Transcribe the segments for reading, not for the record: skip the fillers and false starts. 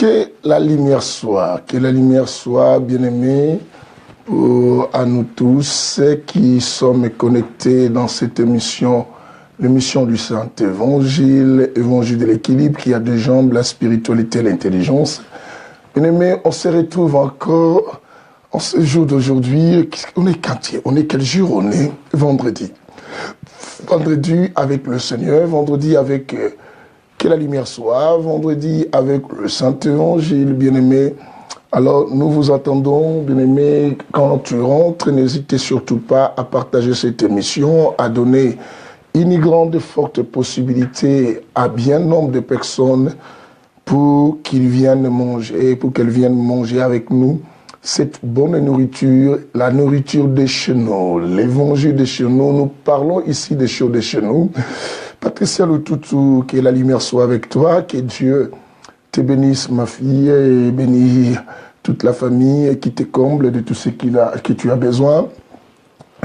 Que la lumière soit, bien-aimés, à nous tous qui sommes connectés dans cette émission, l'émission du Saint-Évangile, Évangile de l'équilibre, qui a deux jambes, la spiritualité et l'intelligence. Bien-aimés, on se retrouve encore en ce jour d'aujourd'hui. On est quantier, on est quel jour? On est vendredi. Vendredi avec le Seigneur, vendredi avec que la lumière soit, vendredi avec le Saint-Évangile, bien-aimé. Alors, nous vous attendons, bien-aimés, quand tu rentres, n'hésitez surtout pas à partager cette émission, à donner une grande forte possibilité à bien nombre de personnes pour qu'ils viennent manger, pour qu'elles viennent manger avec nous cette bonne nourriture, la nourriture de chez nous, l'évangile de chez nous. Nous parlons ici des choses de chez nous. Patricia Loutoutou, que la lumière soit avec toi, que Dieu te bénisse, ma fille, et bénisse toute la famille, qui te comble de tout ce que tu as besoin.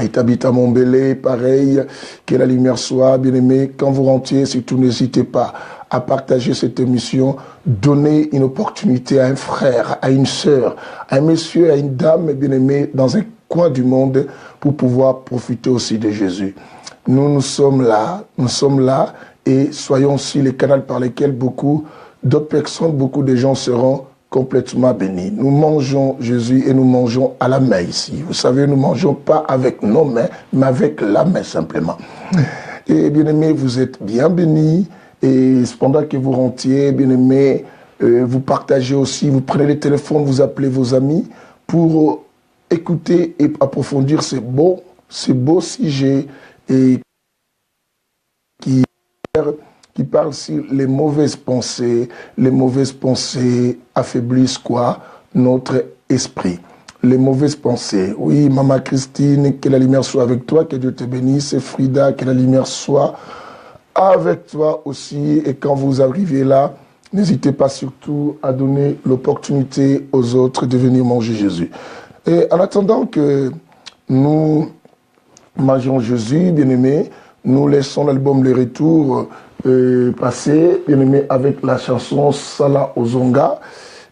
Et t'habites à Montbelé, pareil, que la lumière soit, bien-aimé. Quand vous rentrez, surtout n'hésitez pas à partager cette émission, donner une opportunité à un frère, à une sœur, à un monsieur, à une dame, bien-aimé, dans un coin du monde, pour pouvoir profiter aussi de Jésus. Nous sommes là, et soyons aussi les canaux par lesquels beaucoup d'autres personnes, beaucoup de gens seront complètement bénis. Nous mangeons Jésus et nous mangeons à la main ici. Vous savez, nous ne mangeons pas avec nos mains, mais avec la main simplement. Et bien aimés, vous êtes bien bénis. Et pendant que vous rentiez, bien aimés, vous partagez aussi, vous prenez le téléphone, vous appelez vos amis pour écouter et approfondir ces beaux sujets et qui parle sur les mauvaises pensées. Les mauvaises pensées affaiblissent quoi? Notre esprit. Les mauvaises pensées. Oui, Maman Christine, que la lumière soit avec toi, que Dieu te bénisse. Et Frida, que la lumière soit avec toi aussi. Et quand vous arrivez là, n'hésitez pas surtout à donner l'opportunité aux autres de venir manger Jésus. Et en attendant que nous mangeons Jésus, bien-aimés, nous laissons l'album Les Retours passer, bien-aimé, avec la chanson Sala Ozonga.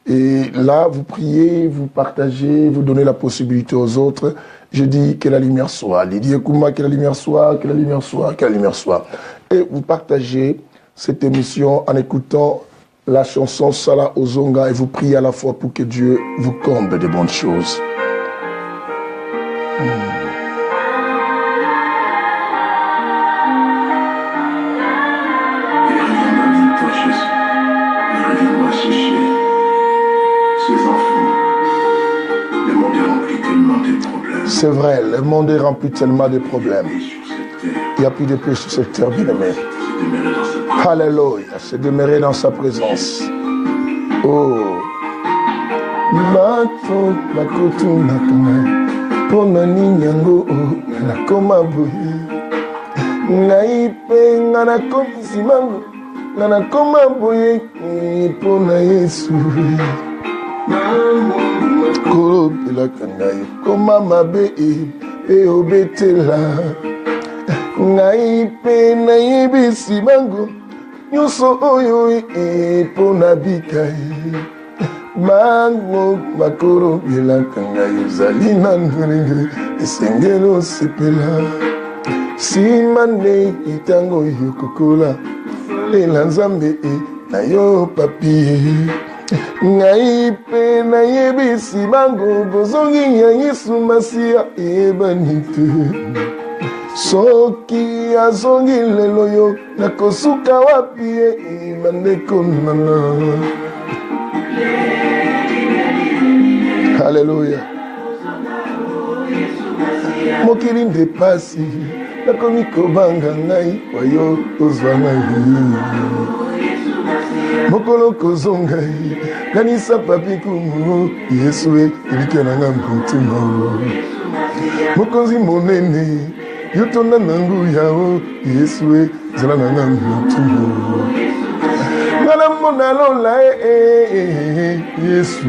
Et là, vous priez, vous partagez, vous donnez la possibilité aux autres. Je dis que la lumière soit. Lydie Kouma, que la lumière soit, que la lumière soit, que la lumière soit. Et vous partagez cette émission en écoutant la chanson Sala Ozonga et vous priez à la fois pour que Dieu vous comble de bonnes choses. C'est vrai, le monde est rempli tellement de problèmes. Il n'y a plus de paix sur cette terre, bien-aimé. Alléluia, c'est demeurer dans sa présence. Oh. Mato, makoto, nakama, ponani nyango, nakoma bohi. Naipe, nanakomi simango, nanakoma bohi, pona Yesu. Kolo pela kangai koma mabe e obetela ngai pe na yebisi bango nyuso oyo e pona bikai mango makoro pela kangai zali na ngenge esengelo sepela simane itango yokokola lela nzambe na yo papier ngai pe na yebisi bango bozongi ya Yesu Masia ebani te soki azongi lelo yo nakosuka wapi bandeko nana. Alléluia. Mokili nde pasi nakomi kobanga ngai wayo ozwa ngai mokolo kozonga kanisa papi kumu Yesu elike nanga mpuntima mokonzi monene yotonda nangu yao Yesu zala nanga mpuntima ngala mona lola Yesu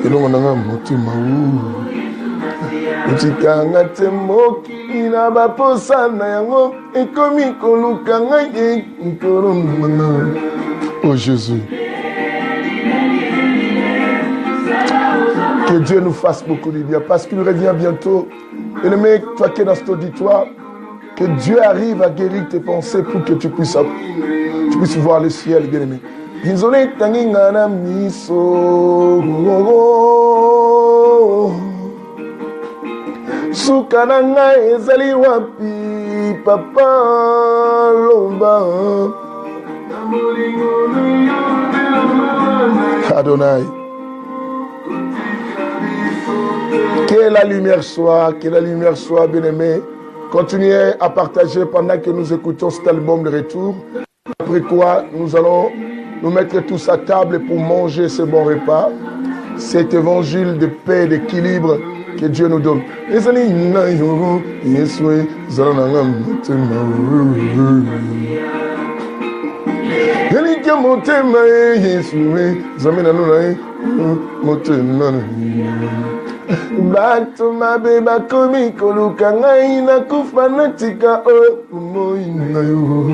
elongo nanga mpuntima utikanga temoki ina baposa na yango ekomi koluka ngai nkolo mwana. Oh Jésus. Que Dieu nous fasse beaucoup de bien, parce qu'il revient bientôt. Bien-aimé, toi qui es dans cet auditoire, que Dieu arrive à guérir tes pensées pour que tu puisses voir le ciel, bien-aimé. Désolé, tangingana miso. Sukananga ezali wapi, papa lomba. Adonai. Que la lumière soit, bien-aimé. Continuez à partager pendant que nous écoutons cet album de retour. Après quoi, nous allons nous mettre tous à table pour manger ce bon repas. Cet évangile de paix et d'équilibre que Dieu nous donne. Bato mabe bakomi koluka ngai na kufa natika moi na yo.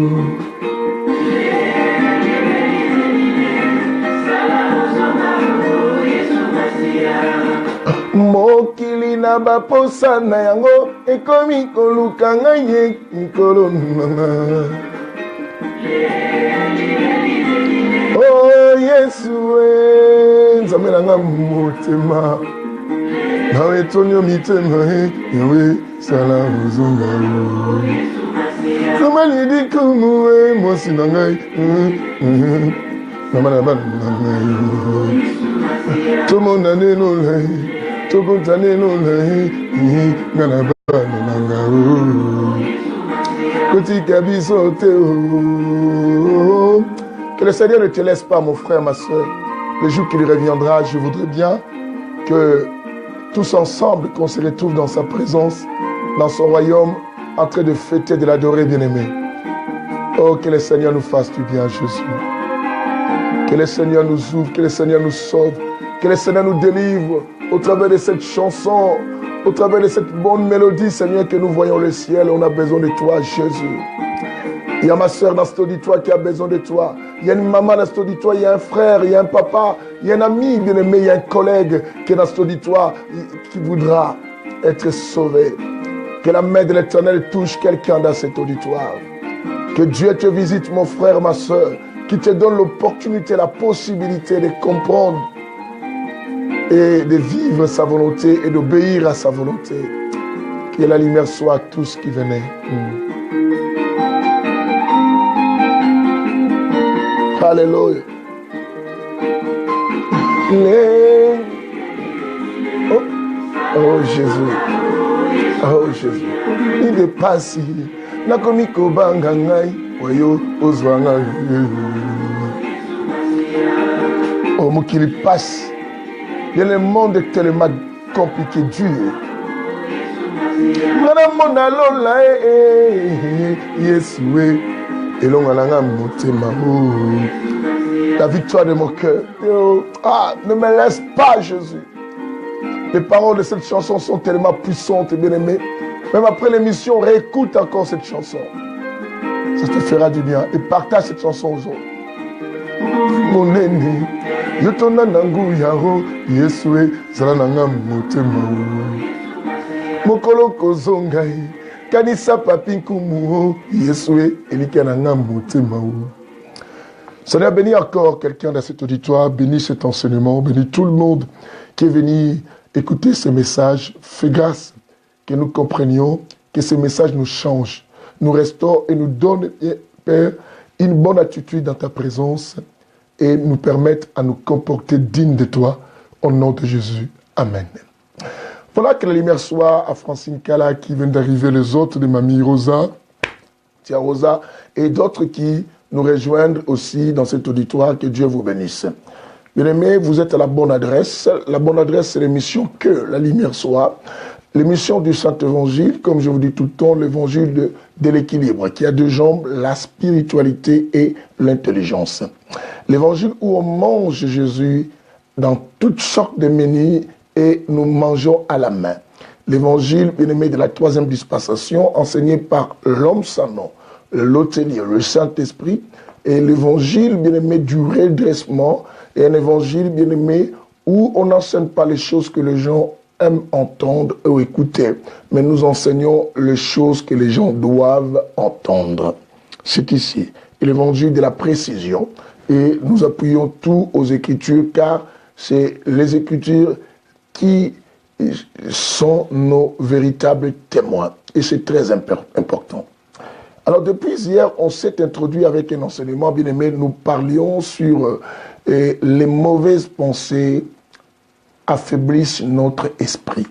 Mokili na baposa na yango ekomi koluka ngai mikolo nanga. Oh Yesu nzambe nanga motema. Nawe tonyo mitema yawe sala uzunga. Samali di kumuwe mosi nangai. Namana bana nangai. Tomo nane no lai. Togo tane no lai. Ngana bana nangai. Kuti kabiso teo. Que le Seigneur ne te laisse pas, mon frère, ma soeur. Le jour qu'il reviendra, je voudrais bien que tous ensemble, qu'on se retrouve dans sa présence, dans son royaume, en train de fêter, de l'adorer, bien-aimé. Oh, que le Seigneur nous fasse du bien, Jésus. Que le Seigneur nous ouvre, que le Seigneur nous sauve, que le Seigneur nous délivre au travers de cette chanson, au travers de cette bonne mélodie, Seigneur, que nous voyons le ciel. On a besoin de toi, Jésus. Il y a ma soeur dans cet auditoire qui a besoin de toi. Il y a une maman dans cet auditoire, il y a un frère, il y a un papa, il y a un ami bien-aimé, il y a un collègue qui est dans cet auditoire, qui voudra être sauvé. Que la main de l'Éternel touche quelqu'un dans cet auditoire. Que Dieu te visite, mon frère, ma soeur, qui te donne l'opportunité, la possibilité de comprendre et de vivre sa volonté et d'obéir à sa volonté. Que la lumière soit à tous qui venaient. Alléluia. Oh Jésus. Oh Jésus. Il est passé. Nakomi kobanga ngai. Oyo ozwanga. Oh mon qu'il passe. Le monde est tellement compliqué, dur. Madame mon alola Yesoué. Et l'on a la victoire de mon cœur. Ah, ne me laisse pas, Jésus. Les paroles de cette chanson sont tellement puissantes et bien-aimées. Même après l'émission, réécoute encore cette chanson. Ça te fera du bien. Et partage cette chanson aux autres. Mon aîné, Yotona Nangu Yaro, Yesue, Zalananga Motema. Mokolo Kozongai. Kanisa papinkumu Yesue elikananga motema. Seigneur, bénis encore quelqu'un dans cet auditoire, bénis cet enseignement, bénis tout le monde qui est venu écouter ce message. Fais grâce que nous comprenions, que ce message nous change, nous restaure et nous donne, Père, une bonne attitude dans ta présence et nous permette à nous comporter dignes de toi. Au nom de Jésus. Amen. Voilà, que la lumière soit à Francine Kala qui vient d'arriver, les autres de Mamie Rosa, Tia Rosa, et d'autres qui nous rejoignent aussi dans cet auditoire. Que Dieu vous bénisse. Bien-aimés, vous êtes à la bonne adresse. La bonne adresse, c'est l'émission Que la lumière soit. L'émission du Saint-Évangile, comme je vous dis tout le temps, l'évangile de l'équilibre, qui a deux jambes, la spiritualité et l'intelligence. L'évangile où on mange Jésus dans toutes sortes de menus et nous mangeons à la main. L'évangile, bien-aimé, de la troisième dispensation, enseigné par l'homme sans nom, l'hôtelier, le Saint-Esprit, et l'évangile, bien-aimé, du redressement, et un évangile, bien-aimé, où on n'enseigne pas les choses que les gens aiment entendre ou écouter, mais nous enseignons les choses que les gens doivent entendre. C'est ici, l'évangile de la précision, et nous appuyons tout aux Écritures, car c'est les Écritures qui sont nos véritables témoins, et c'est très important. Alors depuis hier, on s'est introduit avec un enseignement, bien aimé, nous parlions sur les mauvaises pensées affaiblissent notre esprit.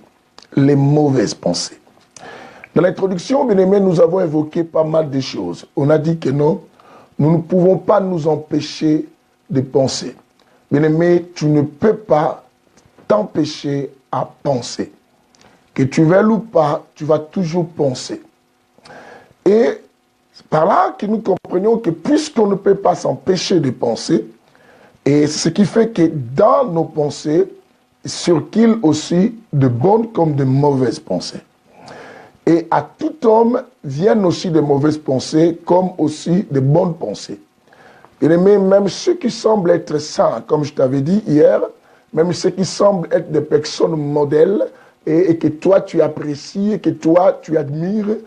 Les mauvaises pensées. Dans l'introduction, bien aimé, nous avons évoqué pas mal de choses. On a dit que non, nous ne pouvons pas nous empêcher de penser. Bien aimé, tu ne peux pas t'empêcher à penser. Que tu veuilles ou pas, tu vas toujours penser. Et c'est par là que nous comprenions que puisqu'on ne peut pas s'empêcher de penser, et ce qui fait que dans nos pensées, circulent aussi de bonnes comme de mauvaises pensées. Et à tout homme viennent aussi de mauvaises pensées comme aussi de bonnes pensées. Et même ceux qui semblent être saints, comme je t'avais dit hier, même ceux qui semblent être des personnes modèles et que toi tu apprécies et que toi tu admires,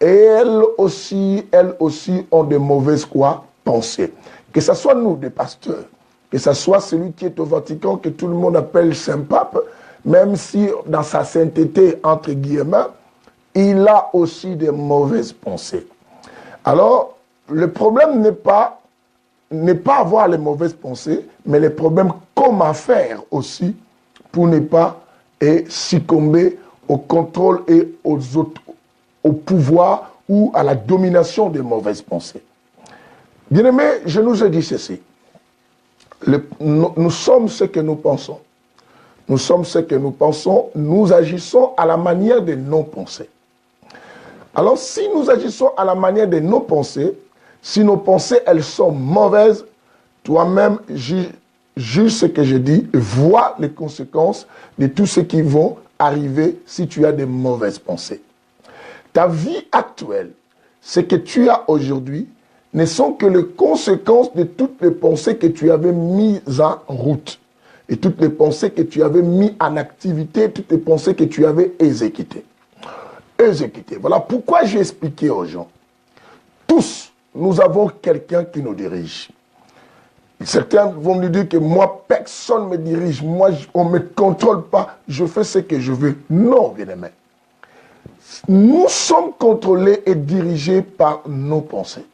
elles aussi ont de mauvaises pensées. Que ce soit nous, des pasteurs, que ce soit celui qui est au Vatican, que tout le monde appelle Saint-Pape, même si dans sa sainteté, entre guillemets, il a aussi des mauvaises pensées. Alors, le problème n'est pas avoir les mauvaises pensées, mais le problème comment faire aussi pour ne pas succomber au contrôle et au pouvoir ou à la domination des mauvaises pensées. Bien-aimés, je nous ai dit ceci. Nous sommes ce que nous pensons. Nous sommes ce que nous pensons, nous agissons à la manière de nos pensées. Alors, si nous agissons à la manière de nos pensées, si nos pensées, elles sont mauvaises, toi-même, juge ce que je dis, vois les conséquences de tout ce qui vont arriver si tu as des mauvaises pensées. Ta vie actuelle, ce que tu as aujourd'hui, ne sont que les conséquences de toutes les pensées que tu avais mises en route. Et toutes les pensées que tu avais mises en activité, toutes les pensées que tu avais exécutées. Voilà pourquoi j'ai expliqué aux gens. Tous, nous avons quelqu'un qui nous dirige. Certains vont nous dire que moi, personne ne me dirige. Moi, on ne me contrôle pas. Je fais ce que je veux. Non, bien-aimé. Nous sommes contrôlés et dirigés par nos pensées.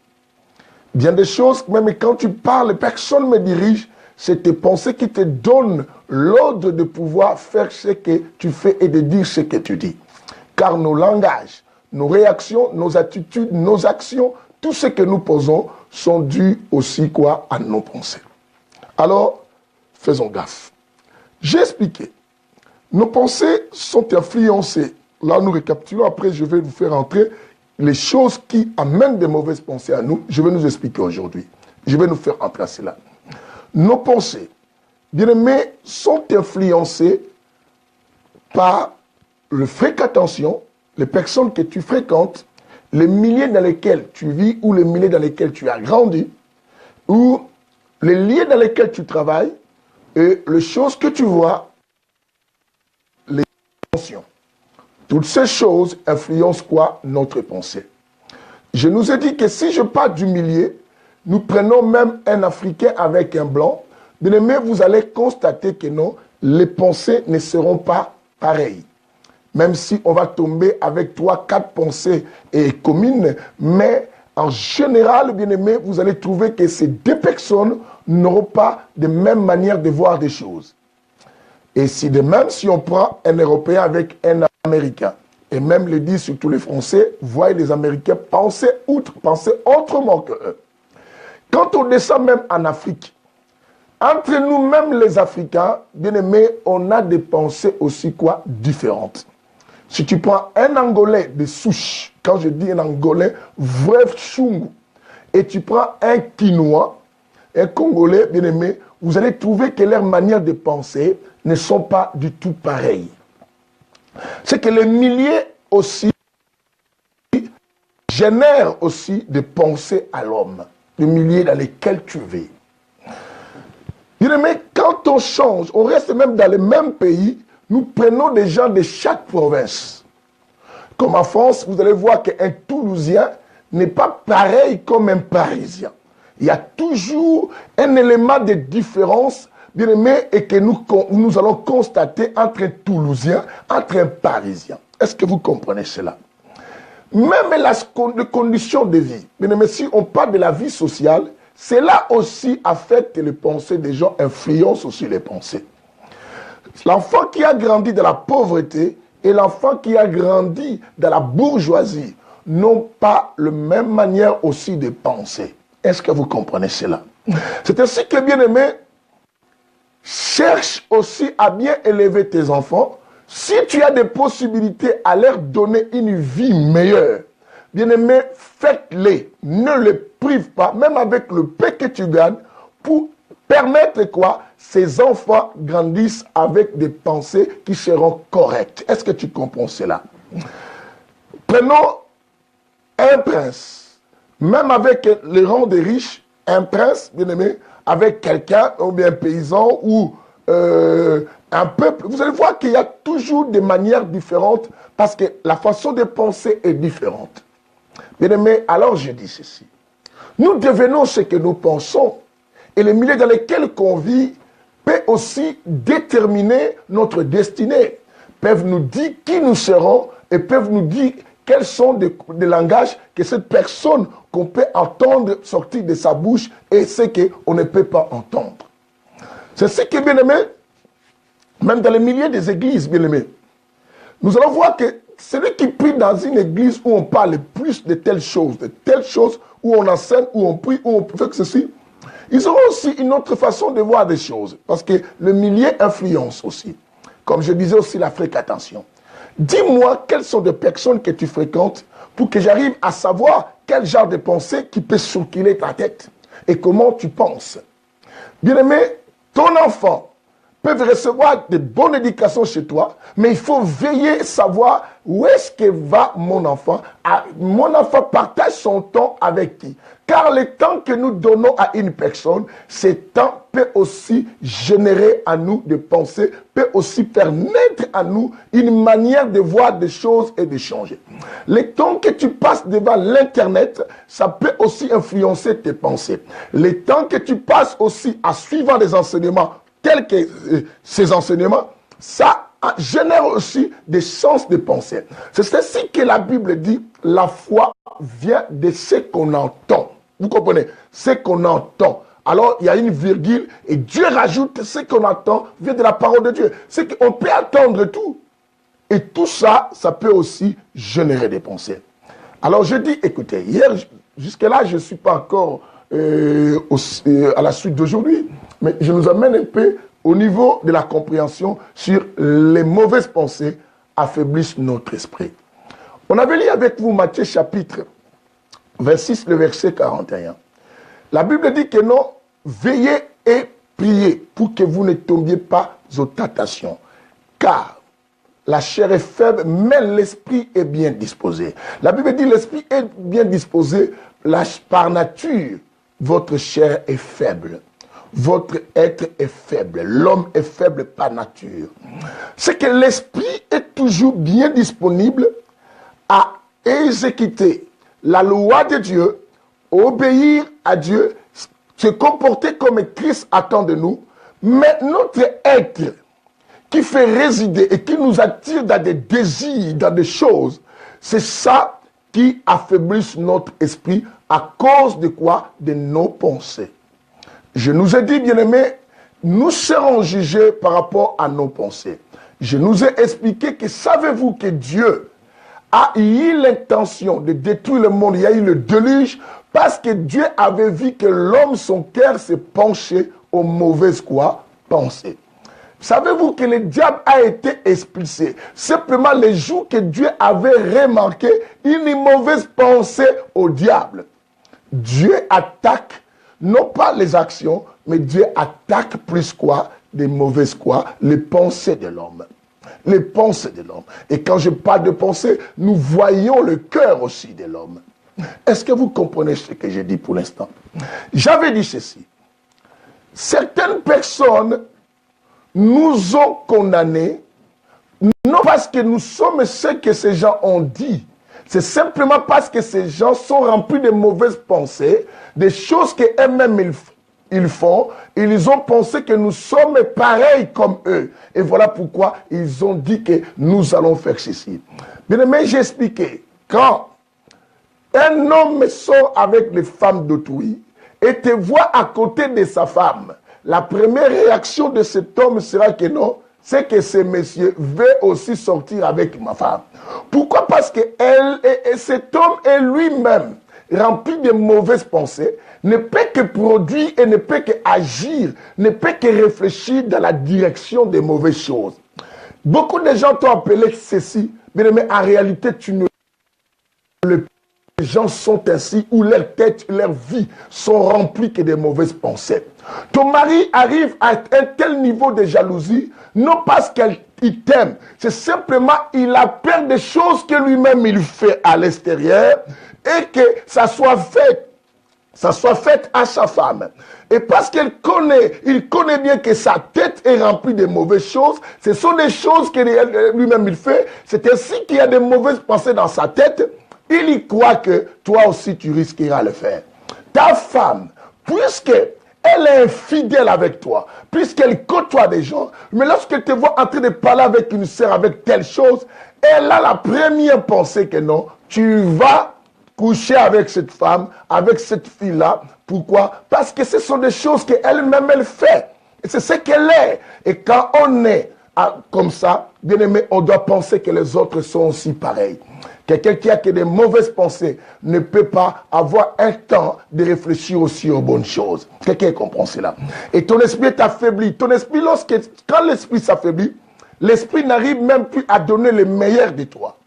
Bien des choses, même quand tu parles, personne ne me dirige. C'est tes pensées qui te donnent l'ordre de pouvoir faire ce que tu fais et de dire ce que tu dis. Car nos langages, nos réactions, nos attitudes, nos actions, tout ce que nous posons sont dus aussi à nos pensées. Alors, faisons gaffe. J'ai expliqué. Nos pensées sont influencées. Là, nous récapitulons. Après, je vais vous faire entrer les choses qui amènent des mauvaises pensées à nous. Je vais nous expliquer aujourd'hui. Je vais nous faire entrer à cela. Nos pensées, bien aimés, sont influencées par le fréquentation, les personnes que tu fréquentes, les milieux dans lesquels tu vis ou les milieux dans lesquels tu as grandi, ou les lieux dans lesquels tu travailles, et les choses que tu vois, les émotions. Toutes ces choses influencent notre pensée. Je nous ai dit que si je pars du milieu, nous prenons même un Africain avec un blanc, bien aimé, vous allez constater que non, les pensées ne seront pas pareilles. Même si on va tomber avec 3-4 pensées communes, mais en général, bien aimé, vous allez trouver que ces deux personnes n'auront pas de même manière de voir des choses. Et si de même, si on prend un Européen avec un Américain, et même le dit surtout les Français, voient les Américains penser autrement que eux. Quand on descend même en Afrique, entre nous-mêmes les Africains, bien aimés, on a des pensées aussi différentes. Si tu prends un Angolais de souche, quand je dis un Angolais, vrai chungu, et tu prends un Quinois, un Congolais, bien aimé, vous allez trouver que leurs manières de penser ne sont pas du tout pareilles. C'est que les milliers aussi génèrent aussi des pensées à l'homme, les milliers dans lesquels tu vis. Bien aimé, quand quand on change, on reste même dans le même pays, nous prenons des gens de chaque province. Comme en France, vous allez voir qu'un Toulousien n'est pas pareil comme un Parisien. Il y a toujours un élément de différence, bien aimé, et que nous allons constater entre un Toulousien, entre un Parisien. Est-ce que vous comprenez cela? Même les conditions de vie, bien aimé, si on parle de la vie sociale, cela aussi affecte les pensées des gens, influence aussi les pensées. L'enfant qui a grandi dans la pauvreté et l'enfant qui a grandi dans la bourgeoisie n'ont pas la même manière aussi de penser. Est-ce que vous comprenez cela? C'est ainsi que, bien aimé, cherche aussi à bien élever tes enfants. Si tu as des possibilités à leur donner une vie meilleure, bien aimé, faites-les. Ne les prive pas, même avec le peu que tu gagnes, pour permettre quoi? Ces enfants grandissent avec des pensées qui seront correctes. Est-ce que tu comprends cela? Prenons un prince, même avec les rangs des riches, un prince, bien aimé, avec quelqu'un, ou bien un paysan, ou un peuple, vous allez voir qu'il y a toujours des manières différentes, parce que la façon de penser est différente. Bien aimé, alors je dis ceci. Nous devenons ce que nous pensons, et les milieux dans lesquels on vit peut aussi déterminer notre destinée, peuvent nous dire qui nous serons, et peuvent nous dire quels sont des langages que cette personne qu'on peut entendre sortir de sa bouche et ce qu'on ne peut pas entendre. C'est ce qui est bien aimé, même dans les milieux des églises, bien aimé. Nous allons voir que celui qui prie dans une église où on parle plus de telles choses, où on enseigne, où on prie, où on fait que ceci, ils auront aussi une autre façon de voir des choses. Parce que le milieu influence aussi. Comme je disais aussi, la fréquentation. Dis-moi quelles sont les personnes que tu fréquentes pour que j'arrive à savoir quel genre de pensée qui peut circuler ta tête et comment tu penses. Bien-aimé, ton enfant peut recevoir de bonnes éducations chez toi, mais il faut veiller à savoir où est-ce que va mon enfant. Mon enfant partage son temps avec qui? Car le temps que nous donnons à une personne, ce temps peut aussi générer à nous des pensées, peut aussi permettre à nous une manière de voir des choses et de changer. Le temps que tu passes devant l'Internet, ça peut aussi influencer tes pensées. Le temps que tu passes aussi à suivre des enseignements tels que ces enseignements, ça génère aussi des sens de pensée. C'est ainsi que la Bible dit, la foi vient de ce qu'on entend. Vous comprenez? Ce qu'on entend. Alors, il y a une virgule et Dieu rajoute ce qu'on entend vient de la parole de Dieu. C'est qu'on peut attendre tout. Et tout ça, ça peut aussi générer des pensées. Alors, je dis, écoutez, hier, jusque-là, je ne suis pas encore à la suite d'aujourd'hui, mais je nous amène un peu au niveau de la compréhension sur les mauvaises pensées affaiblissent notre esprit. On avait lu avec vous Matthieu chapitre 26, le verset 41. La Bible dit que non, veillez et priez pour que vous ne tombiez pas aux tentations. Car la chair est faible, mais l'esprit est bien disposé. La Bible dit l'esprit est bien disposé, par nature, votre chair est faible. Votre être est faible. L'homme est faible par nature. C'est que l'esprit est toujours bien disponible à exécuter la loi de Dieu, obéir à Dieu, se comporter comme Christ attend de nous, mais notre être qui fait résider et qui nous attire dans des désirs, dans des choses, c'est ça qui affaiblit notre esprit à cause de quoi? De nos pensées. Je nous ai dit, bien-aimés, nous serons jugés par rapport à nos pensées. Je nous ai expliqué que savez-vous que Dieu a eu l'intention de détruire le monde, il y a eu le déluge, parce que Dieu avait vu que l'homme, son cœur s'est penché aux mauvaises quoi? Pensées. Savez-vous que le diable a été expulsé? Simplement les jours que Dieu avait remarqué une mauvaise pensée au diable. Dieu attaque, non pas les actions, mais Dieu attaque plus quoi? Des mauvaises quoi? Les pensées de l'homme. Les pensées de l'homme. Et quand je parle de pensée, nous voyons le cœur aussi de l'homme. Est-ce que vous comprenez ce que j'ai dit pour l'instant? J'avais dit ceci. Certaines personnes nous ont condamnés, non parce que nous sommes ce que ces gens ont dit, c'est simplement parce que ces gens sont remplis de mauvaises pensées, des choses qu'eux-mêmes ils font. Ils ont pensé que nous sommes pareils comme eux. Et voilà pourquoi ils ont dit que nous allons faire ceci. Bien aimé, j'ai expliqué, quand un homme sort avec les femmes d'autrui et te voit à côté de sa femme, la première réaction de cet homme sera que non, c'est que ce monsieur veut aussi sortir avec ma femme. Pourquoi? Parce que cet homme est lui-même rempli de mauvaises pensées, ne peut que produire et ne peut que agir, ne peut que réfléchir dans la direction des mauvaises choses. Beaucoup de gens t'ont appelé ceci, mais en réalité, tu ne le. Les gens sont ainsi, où leur tête, leur vie sont remplies que de mauvaises pensées. Ton mari arrive à un tel niveau de jalousie, non parce qu'il t'aime, c'est simplement il a peur des choses que lui-même il fait à l'extérieur et que ça soit fait à sa femme. Et parce il connaît bien que sa tête est remplie de mauvaises choses, ce sont des choses que lui-même il fait, c'est ainsi qu'il y a de mauvaises pensées dans sa tête. Il y croit que toi aussi tu risqueras le faire. Ta femme, puisqu'elle est infidèle avec toi, puisqu'elle côtoie des gens, mais lorsqu'elle te voit en train de parler avec une sœur, avec telle chose, elle a la première pensée que non, tu vas coucher avec cette femme, avec cette fille-là. Pourquoi? Parce que ce sont des choses qu'elle-même elle fait. Et c'est ce qu'elle est. Et quand on est comme ça, bien aimé, on doit penser que les autres sont aussi pareils. Quelqu'un qui a que des mauvaises pensées ne peut pas avoir un temps de réfléchir aussi aux bonnes choses. Quelqu'un comprend cela. Et ton esprit est affaibli. Ton esprit, quand l'esprit s'affaiblit, l'esprit n'arrive même plus à donner le meilleur de toi.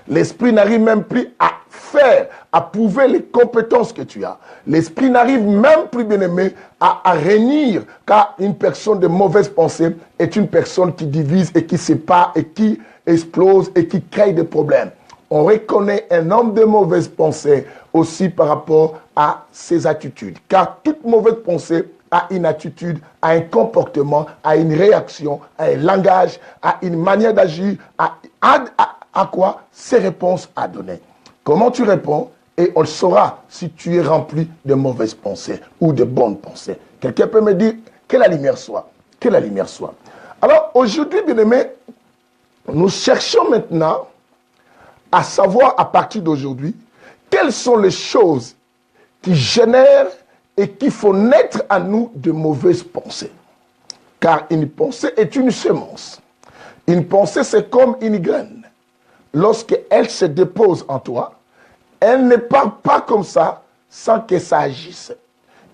L'esprit n'arrive même plus à faire, à prouver les compétences que tu as. L'esprit n'arrive même plus, bien aimé, à réunir, car une personne de mauvaise pensée est une personne qui divise et qui sépare et qui explose et qui crée des problèmes. On reconnaît un homme de mauvaise pensée aussi par rapport à ses attitudes. Car toute mauvaise pensée a une attitude, a un comportement, a une réaction, a un langage, a une manière d'agir, à quoi? Ses réponses à donner. Comment tu réponds? Et on le saura si tu es rempli de mauvaises pensées ou de bonnes pensées. Quelqu'un peut me dire que la lumière soit. Que la lumière soit. Alors aujourd'hui, bien aimé, nous cherchons maintenant à savoir à partir d'aujourd'hui quelles sont les choses qui génèrent et qui font naître à nous de mauvaises pensées. Car une pensée est une semence. Une pensée, c'est comme une graine. Lorsqu'elle se dépose en toi, elle ne part pas comme ça sans que ça agisse.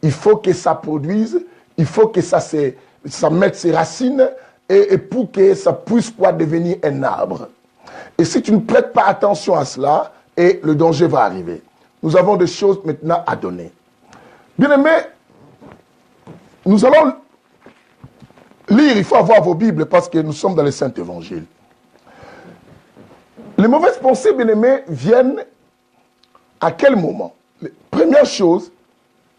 Il faut que ça produise, il faut que ça mette ses racines et pour que ça puisse devenir un arbre. Et si tu ne prêtes pas attention à cela, et le danger va arriver. Nous avons des choses maintenant à donner. Bien aimé, nous allons lire, il faut avoir vos Bibles parce que nous sommes dans le Saint-Évangile. Les mauvaises pensées, bien aimés, viennent à quel moment? Première chose,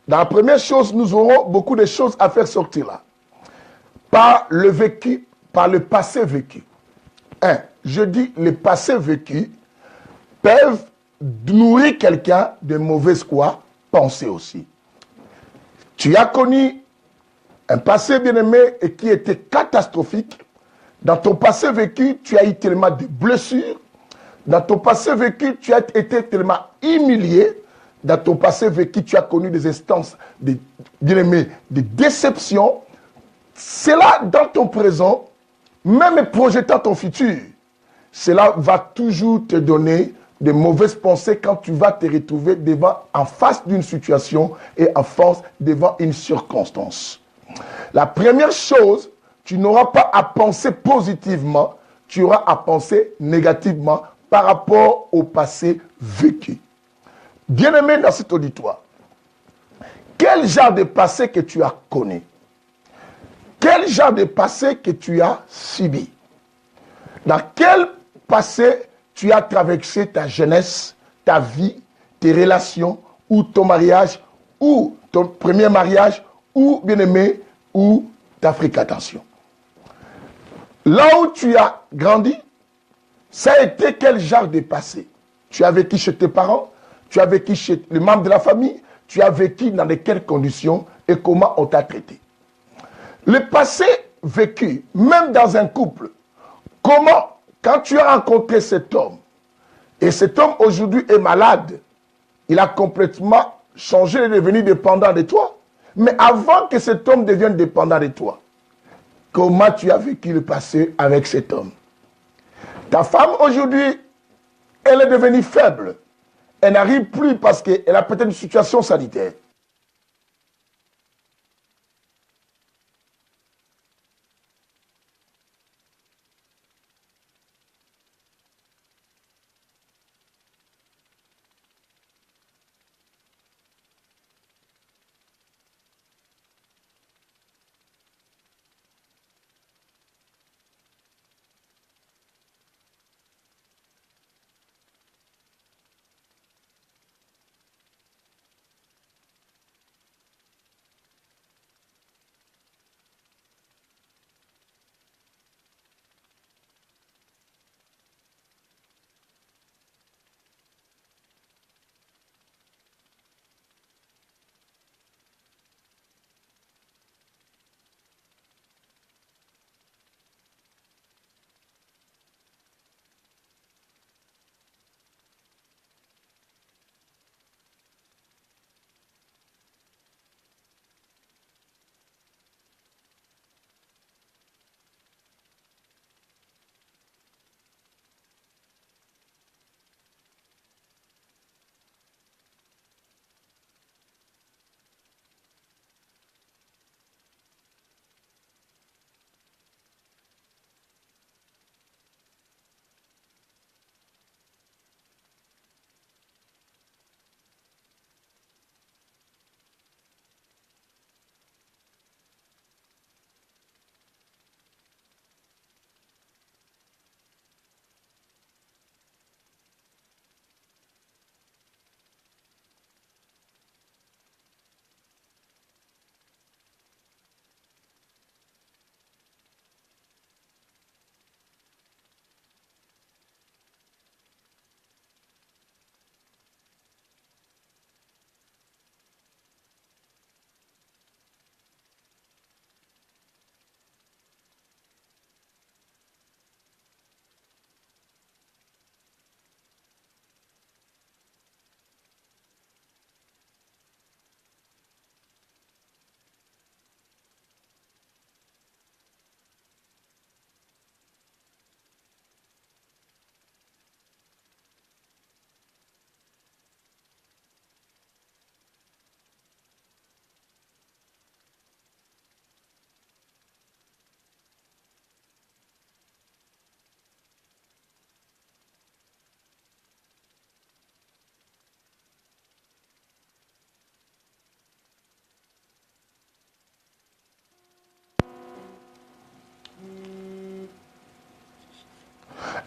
dans la première chose, nous aurons beaucoup de choses à faire sortir là. Par le vécu, par le passé vécu. Je dis, les passés vécus peuvent nourrir quelqu'un de mauvaises pensées aussi. Tu as connu un passé bien-aimé et qui était catastrophique. Dans ton passé vécu, tu as eu tellement de blessures. Dans ton passé vécu, tu as été tellement humilié. Dans ton passé vécu, tu as connu des instances bien-aimé, de déception. Cela, dans ton présent, même projetant ton futur, cela va toujours te donner de mauvaises pensées quand tu vas te retrouver en face d'une situation et en face devant une circonstance. La première chose, tu n'auras pas à penser positivement, tu auras à penser négativement par rapport au passé vécu. Bien-aimé dans cet auditoire, quel genre de passé que tu as connu? Quel genre de passé que tu as subi? Dans quel passé tu as traversé ta jeunesse, ta vie, tes relations, ou ton mariage, ou ton premier mariage, ou bien-aimé, ou ta fréquentation? Là où tu as grandi, ça a été quel genre de passé? Tu as vécu chez tes parents, tu as vécu chez les membres de la famille, tu as vécu dans quelles conditions et comment on t'a traité. Le passé vécu, même dans un couple, comment, quand tu as rencontré cet homme, et cet homme aujourd'hui est malade, il a complètement changé, il est devenu dépendant de toi. Mais avant que cet homme devienne dépendant de toi, comment tu as vécu le passé avec cet homme? Ta femme aujourd'hui, elle est devenue faible. Elle n'arrive plus parce qu'elle a peut-être une situation sanitaire.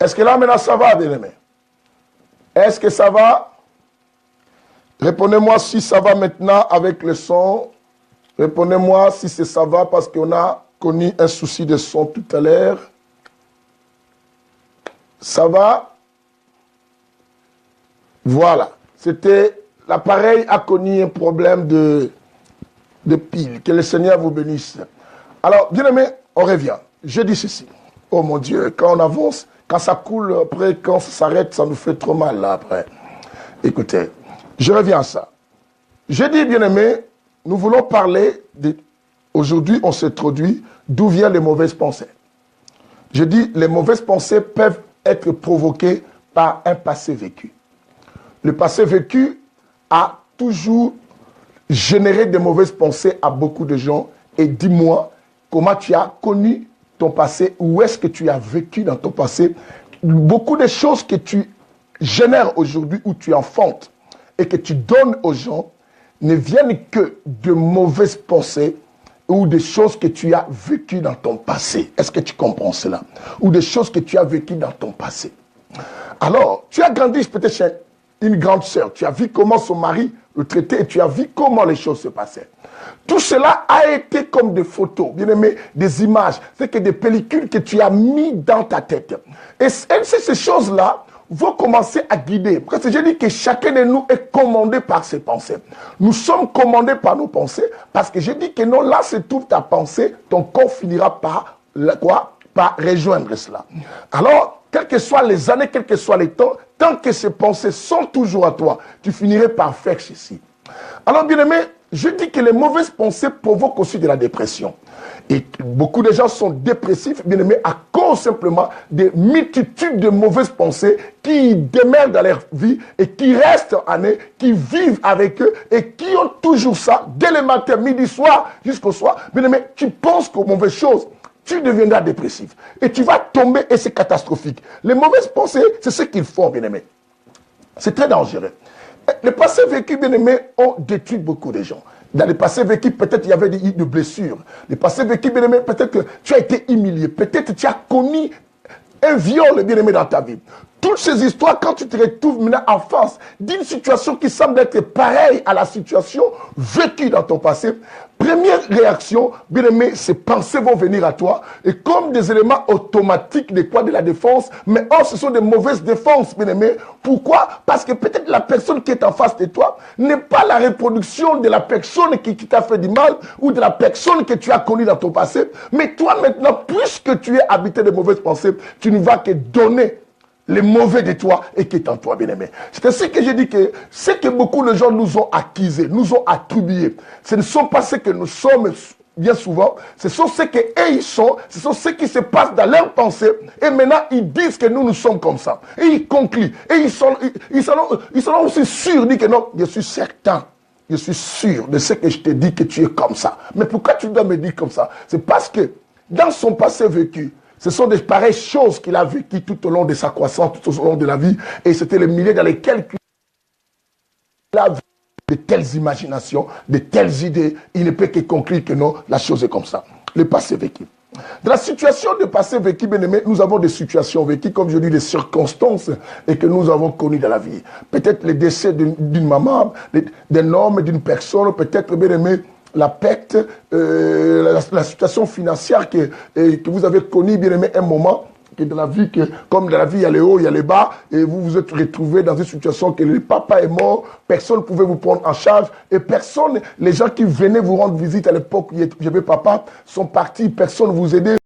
Est-ce que là maintenant ça va, bien-aimé? Est-ce que ça va? Répondez-moi si ça va maintenant avec le son. Répondez-moi si ça va parce qu'on a connu un souci de son tout à l'heure. Ça va? Voilà. C'était, l'appareil a connu un problème de pile. Que le Seigneur vous bénisse. Alors, bien aimé, on revient. Je dis ceci. Oh mon Dieu, quand on avance, quand ça coule, après, quand ça s'arrête, ça nous fait trop mal là après. Écoutez, je reviens à ça. Je dis, bien aimé, nous voulons parler, aujourd'hui on s'introduit, d'où viennent les mauvaises pensées. Je dis, les mauvaises pensées peuvent être provoquées par un passé vécu. Le passé vécu a toujours généré de mauvaises pensées à beaucoup de gens. Et dis-moi, comment tu as connu ton passé, où est-ce que tu as vécu dans ton passé. Beaucoup de choses que tu génères aujourd'hui, ou tu enfantes, et que tu donnes aux gens, ne viennent que de mauvaises pensées ou des choses que tu as vécues dans ton passé. Est-ce que tu comprends cela? Ou des choses que tu as vécues dans ton passé. Alors, tu as grandi peut-être chez une grande sœur. Tu as vu comment son mari le traitait et tu as vu comment les choses se passaient. Tout cela a été comme des photos, bien aimé, des images. C'est que des pellicules que tu as mis dans ta tête. Et ces choses-là vont commencer à guider. Parce que j'ai dit que chacun de nous est commandé par ses pensées. Nous sommes commandés par nos pensées parce que j'ai dit que non, là se trouve ta pensée, ton corps finira par par rejoindre cela. Alors, quelles que soient les années, quels que soient les temps, tant que ces pensées sont toujours à toi, tu finirais par faire ceci. Alors, bien aimé, je dis que les mauvaises pensées provoquent aussi de la dépression. Et beaucoup de gens sont dépressifs, bien aimés, à cause simplement des multitudes de mauvaises pensées qui demeurent dans leur vie et qui restent en eux, qui vivent avec eux et qui ont toujours ça, dès le matin, midi, soir, jusqu'au soir. Bien aimé, tu penses qu'aux mauvaises choses, tu deviendras dépressif. Et tu vas tomber et c'est catastrophique. Les mauvaises pensées, c'est ce qu'ils font, bien aimé. C'est très dangereux. Les passés vécus, bien aimés, ont détruit beaucoup de gens. Dans les passés vécus, peut-être il y avait des blessures. Les passés vécus, bien aimé, peut-être que tu as été humilié. Peut-être que tu as connu un viol, bien aimé, dans ta vie. Toutes ces histoires, quand tu te retrouves maintenant en face d'une situation qui semble être pareille à la situation vécue dans ton passé, première réaction, bien aimé, ces pensées vont venir à toi et comme des éléments automatiques de la défense, mais or ce sont des mauvaises défenses, bien aimé. Pourquoi? Parce que peut-être la personne qui est en face de toi n'est pas la reproduction de la personne qui t'a fait du mal ou de la personne que tu as connue dans ton passé, mais toi maintenant, puisque tu es habité de mauvaises pensées, tu ne vas que donner les mauvais de toi et qui est en toi, bien-aimé. C'est ainsi que j'ai dit que ce que beaucoup de gens nous ont accusés, nous ont attribués, ce ne sont pas ce que nous sommes bien souvent, ce sont ce qu'eux ils sont, ce sont ce qui se passe dans leurs pensées, et maintenant ils disent que nous sommes comme ça. Et ils concluent, et ils sont aussi sûrs, disent que non, je suis certain. Je suis sûr de ce que je te dis que tu es comme ça. Mais pourquoi tu dois me dire comme ça? C'est parce que dans son passé vécu, ce sont des pareilles choses qu'il a vécues tout au long de sa croissance, tout au long de la vie. Et c'était les milieux dans lesquels il a vu de telles imaginations, de telles idées. Il ne peut que conclure que non, la chose est comme ça. Le passé vécu. Dans la situation de passé vécu, bien aimé, nous avons des situations vécues, comme je dis, des circonstances et que nous avons connues dans la vie. Peut-être le décès d'une maman, d'un homme, d'une personne, peut-être, bien aimé, la perte, la situation financière que vous avez connue, bien aimé, un moment, que dans la vie, comme dans la vie, il y a les hauts, il y a les bas, et vous vous êtes retrouvé dans une situation que le papa est mort, personne ne pouvait vous prendre en charge, et personne, les gens qui venaient vous rendre visite à l'époque où j'avais papa, sont partis, personne ne vous aidait.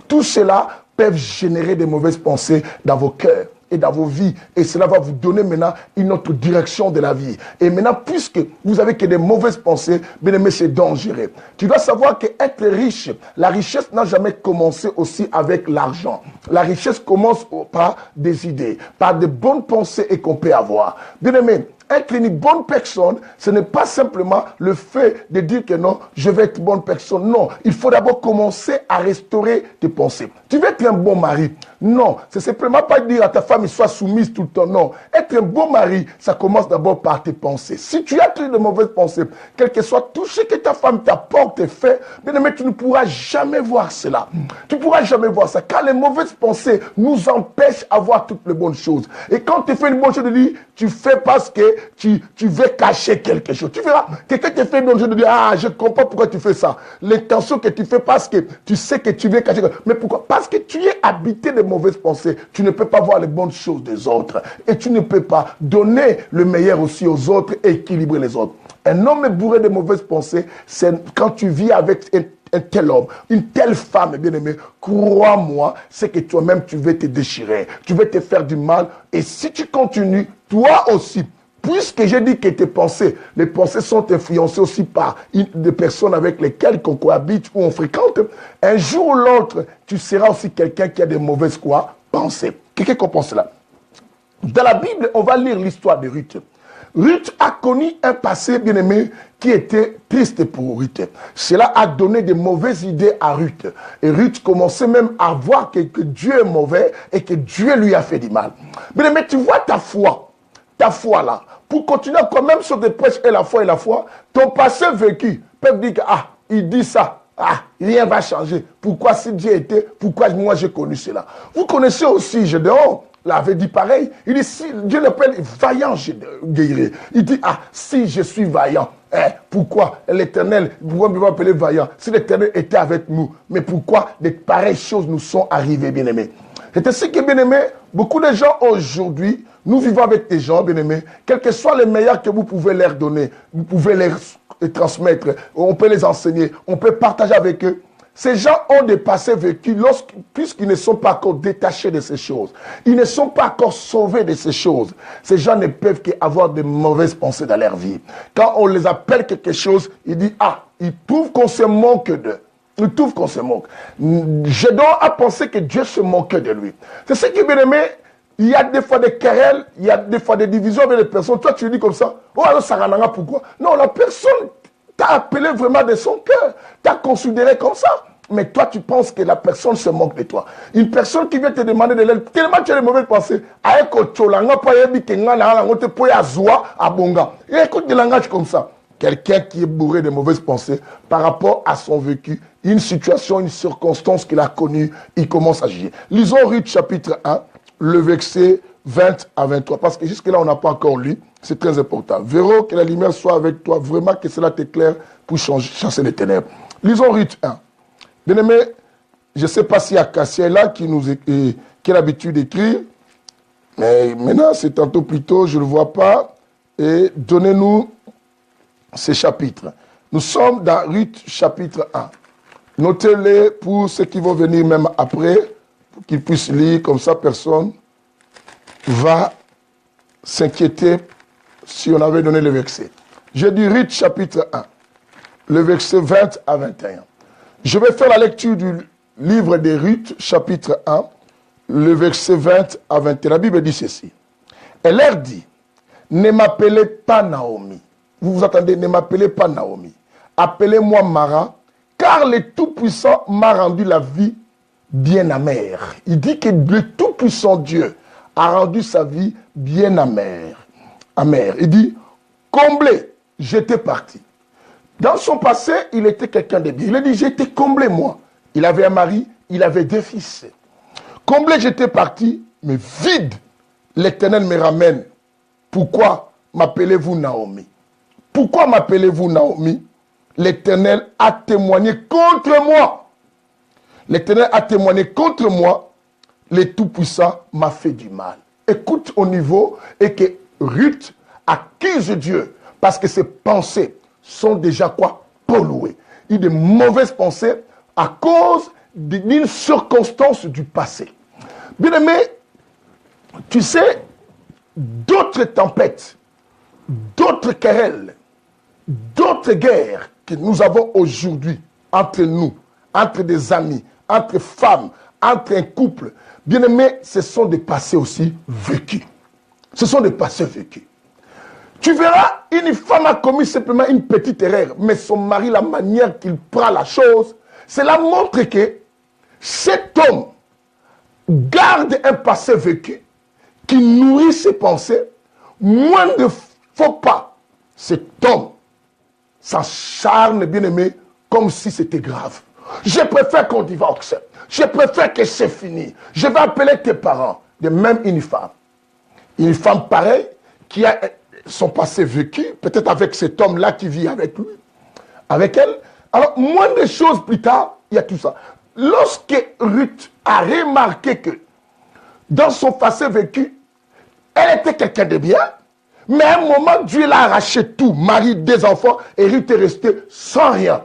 Tout cela peut générer des mauvaises pensées dans vos cœurs et dans vos vies. Et cela va vous donner maintenant une autre direction de la vie. Et maintenant, puisque vous avez que des mauvaises pensées, bien aimé, c'est dangereux. Tu dois savoir qu'être riche, la richesse n'a jamais commencé aussi avec l'argent. La richesse commence par des idées, par de bonnes pensées et qu'on peut avoir. Bien aimé, être une bonne personne, ce n'est pas simplement le fait de dire que non, je vais être une bonne personne. Non, il faut d'abord commencer à restaurer tes pensées. Tu veux être un bon mari? Non, c'est simplement pas dire à ta femme, sois soumise tout le temps. Non, être un bon mari, ça commence d'abord par tes pensées. Si tu as de mauvaises pensées, quel que soit tout ce que ta femme t'apporte et fait, bien aimé, tu ne pourras jamais voir cela. Tu ne pourras jamais voir ça, car les mauvaises pensées nous empêchent d'avoir toutes les bonnes choses. Et quand tu fais une bonne chose, tu fais parce que tu veux cacher quelque chose. Tu verras, quelqu'un te fait une bonne chose, de dire, ah, je comprends pourquoi tu fais ça. L'intention que tu fais parce que tu sais que tu veux cacher quelque chose. Mais pourquoi? Parce que tu es habité de mauvaises pensées. Tu ne peux pas voir les bonnes choses des autres. Et tu ne peux pas donner le meilleur aussi aux autres et équilibrer les autres. Un homme bourré de mauvaises pensées, c'est quand tu vis avec un tel homme, une telle femme, bien aimée, crois-moi, c'est que toi-même tu veux te déchirer, tu veux te faire du mal. Et si tu continues, toi aussi, puisque j'ai dit que tes pensées, les pensées sont influencées aussi par des personnes avec lesquelles on cohabite ou on fréquente, un jour ou l'autre, tu seras aussi quelqu'un qui a des mauvaises pensées. Quelqu'un comprend cela? Dans la Bible, on va lire l'histoire de Ruth. Ruth a connu un passé, bien aimé, qui était triste pour Ruth. Cela a donné de mauvaises idées à Ruth. Et Ruth commençait même à voir que Dieu est mauvais et que Dieu lui a fait du mal. Bien aimé, tu vois ta foi là, pour continuer quand même sur des prêches et la foi, ton passé vécu peut dire que, ah, il dit ça, ah, rien ne va changer. Pourquoi si Dieu était, pourquoi moi j'ai connu cela? Vous connaissez aussi Gédéon. l'avait dit pareil. Il dit, si Dieu l'appelle vaillant guerrier. Il dit, ah, si je suis vaillant, pourquoi l'Éternel, pourquoi me appeler vaillant? Si l'Éternel était avec nous, mais pourquoi de pareilles choses nous sont arrivées, bien-aimés? C'est ainsi que, bien-aimés, beaucoup de gens aujourd'hui, nous vivons avec des gens, bien-aimés, quels que soient les meilleurs que vous pouvez leur donner, vous pouvez les transmettre, on peut les enseigner, on peut partager avec eux. Ces gens ont des passés vécus puisqu'ils ne sont pas encore détachés de ces choses. Ils ne sont pas encore sauvés de ces choses. Ces gens ne peuvent qu'avoir de mauvaises pensées dans leur vie. Quand on les appelle quelque chose, ils disent, ah, ils trouvent qu'on se moque d'eux. Ils trouvent qu'on se moque. Je dois à penser que Dieu se moque de lui. C'est ce qui est bien aimé. Il y a des fois des querelles, il y a des fois des divisions avec les personnes. Toi, tu dis comme ça. Oh, alors ça ranara, pourquoi? Non, la personne t'a appelé vraiment de son cœur. T'a considéré comme ça. Mais toi, tu penses que la personne se moque de toi. Une personne qui vient te demander de l'aide, tellement tu as de mauvaises pensées. Écoute des langages comme ça. Quelqu'un qui est bourré de mauvaises pensées par rapport à son vécu, une situation, une circonstance qu'il a connue, il commence à agir. Lisons Ruth chapitre 1, le verset 20 à 23. Parce que jusque-là, on n'a pas encore lu. C'est très important. Véro, que la lumière soit avec toi. Vraiment que cela t'éclaire pour chasser les ténèbres. Lisons Ruth 1. Bien-aimé, je ne sais pas s'il y a Cassia là qui a l'habitude d'écrire. Mais maintenant, c'est tantôt plus tôt, je ne le vois pas. Et donnez-nous ces chapitres. Nous sommes dans Ruth chapitre 1. Notez-les pour ceux qui vont venir même après, pour qu'ils puissent lire, comme ça personne va s'inquiéter si on avait donné le verset. J'ai dit Ruth chapitre 1, le verset 20 à 21. Je vais faire la lecture du livre de Ruth chapitre 1, le verset 20 à 21. La Bible dit ceci. Elle leur dit, ne m'appelez pas Naomi. Vous vous attendez, ne m'appelez pas Naomi. Appelez-moi Mara, car le Tout-Puissant m'a rendu la vie bien amère. Il dit que le Tout-Puissant Dieu a rendu sa vie bien amère. Il dit, comblé, j'étais parti. Dans son passé, il était quelqu'un de bien. Il a dit, j'étais comblé, moi. Il avait un mari, il avait 2 fils. Comblé, j'étais parti, mais vide, l'Éternel me ramène. Pourquoi m'appelez-vous Naomi? Pourquoi m'appelez-vous Naomi? L'Éternel a témoigné contre moi. L'Éternel a témoigné contre moi. Le Tout-Puissant m'a fait du mal. Écoute au niveau et que Ruth accuse Dieu parce que ses pensées sont déjà quoi? Polluées. Il y a de mauvaises pensées à cause d'une circonstance du passé. Bien aimé, tu sais, d'autres tempêtes, d'autres querelles, d'autres guerres que nous avons aujourd'hui entre nous, entre des amis, entre femmes, entre un couple, bien aimé, ce sont des passés aussi vécus. Ce sont des passés vécus. Tu verras, une femme a commis simplement une petite erreur, mais son mari, la manière qu'il prend la chose, cela montre que cet homme garde un passé vécu qui nourrit ses pensées. Moins ne faut pas cet homme s'acharne, bien aimé, comme si c'était grave. Je préfère qu'on divorce. Je préfère que c'est fini. Je vais appeler tes parents. De même une femme. Une femme pareille qui a son passé vécu, peut-être avec cet homme-là qui vit avec lui, avec elle. Alors, moins de choses plus tard, il y a tout ça. Lorsque Ruth a remarqué que dans son passé vécu, elle était quelqu'un de bien, mais à un moment, Dieu l'a arraché tout, mari, 2 enfants, et Ruth est restée sans rien.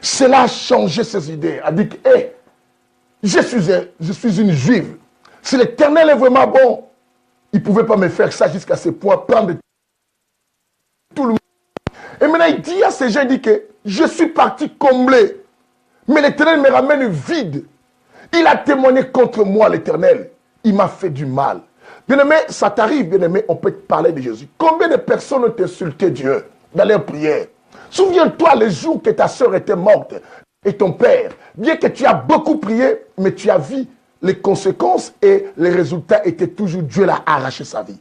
Cela a changé ses idées. Elle a dit que, hey, je suis une juive. Si l'Éternel est vraiment bon, il ne pouvait pas me faire ça jusqu'à ce point, prendre tout le monde. Et maintenant, il dit à ces gens, il dit que je suis parti comblé, mais l'Éternel me ramène vide. Il a témoigné contre moi, l'Éternel. Il m'a fait du mal. Bien-aimé, ça t'arrive, bien-aimé, on peut te parler de Jésus. Combien de personnes ont insulté Dieu dans leurs prières? Souviens-toi le jour que ta soeur était morte et ton père. Bien que tu as beaucoup prié, mais tu as vu les conséquences et les résultats étaient toujours Dieu l'a arraché sa vie.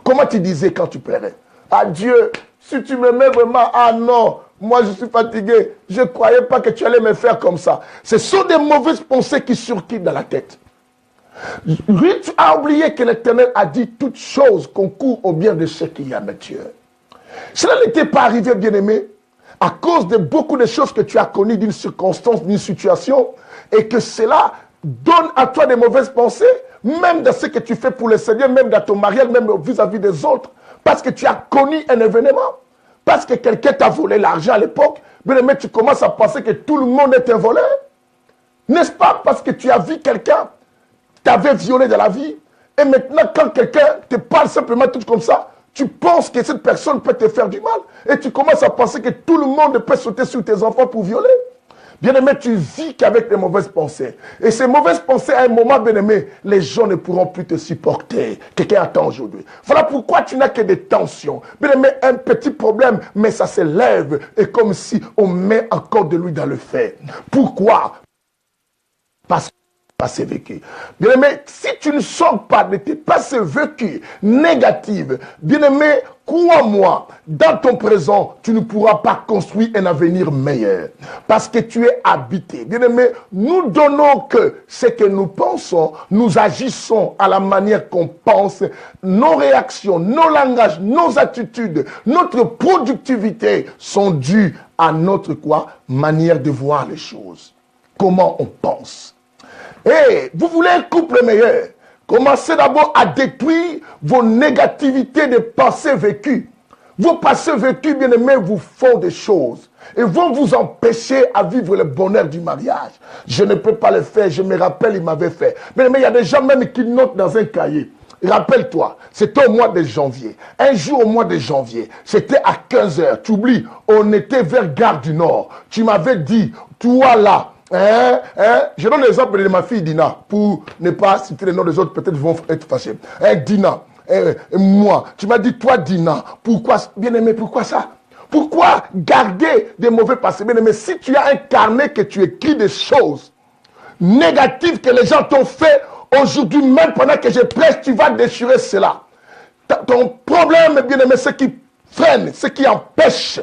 Comment tu disais quand tu pleurais? Ah Dieu, si tu m'aimais vraiment, ah non, moi je suis fatigué. Je ne croyais pas que tu allais me faire comme ça. Ce sont des mauvaises pensées qui circulent dans la tête. Lui, tu as oublié que l'Éternel a dit toutes choses concourent au bien de ceux qui aiment Dieu. Cela n'était pas arrivé, bien-aimé, à cause de beaucoup de choses que tu as connues d'une circonstance, d'une situation, et que cela donne à toi des mauvaises pensées, même dans ce que tu fais pour le Seigneur, même dans ton mariage, même vis-à-vis des autres, parce que tu as connu un événement, parce que quelqu'un t'a volé l'argent à l'époque, bien-aimé, tu commences à penser que tout le monde est un voleur. N'est-ce pas? Parce que tu as vu quelqu'un t'avait violé de la vie, et maintenant quand quelqu'un te parle simplement tout comme ça, tu penses que cette personne peut te faire du mal, et tu commences à penser que tout le monde peut sauter sur tes enfants pour violer. Bien-aimé, tu vis qu'avec des mauvaises pensées. Et ces mauvaises pensées, à un moment, bien-aimé, les gens ne pourront plus te supporter. Quelqu'un attend aujourd'hui. Voilà pourquoi tu n'as que des tensions. Bien-aimé, un petit problème, mais ça s'élève, et comme si on met encore de l'huile dans le feu. Pourquoi? Parce que passé vécu. Bien-aimé, si tu ne sors pas de tes passés vécus négatifs, bien-aimé, crois-moi, dans ton présent, tu ne pourras pas construire un avenir meilleur. Parce que tu es habité. Bien-aimé, nous donnons que ce que nous pensons, nous agissons à la manière qu'on pense. Nos réactions, nos langages, nos attitudes, notre productivité sont dues à notre quoi? Manière de voir les choses. Comment on pense. Et vous voulez un couple meilleur, commencez d'abord à détruire vos négativités de passés vécus. Vos passés vécus, bien-aimés, vous font des choses et vont vous empêcher à vivre le bonheur du mariage. Je ne peux pas le faire, je me rappelle, il m'avait fait. Mais il y a des gens même qui notent dans un cahier. Rappelle-toi, c'était au mois de janvier. Un jour au mois de janvier, c'était à 15 h. Tu oublies, on était vers Gare du Nord. Tu m'avais dit, toi là, je donne l'exemple de ma fille Dina, pour ne pas citer les noms des autres, peut-être vont être fâchés. Dina, moi, tu m'as dit, toi Dina, pourquoi, bien-aimé, pourquoi ça? Pourquoi garder des mauvais passés? Bien-aimé, si tu as un carnet que tu écris des choses négatives que les gens t'ont fait, aujourd'hui même pendant que je prêche, tu vas déchirer cela. Ton problème, bien-aimé, ce qui freine, ce qui empêche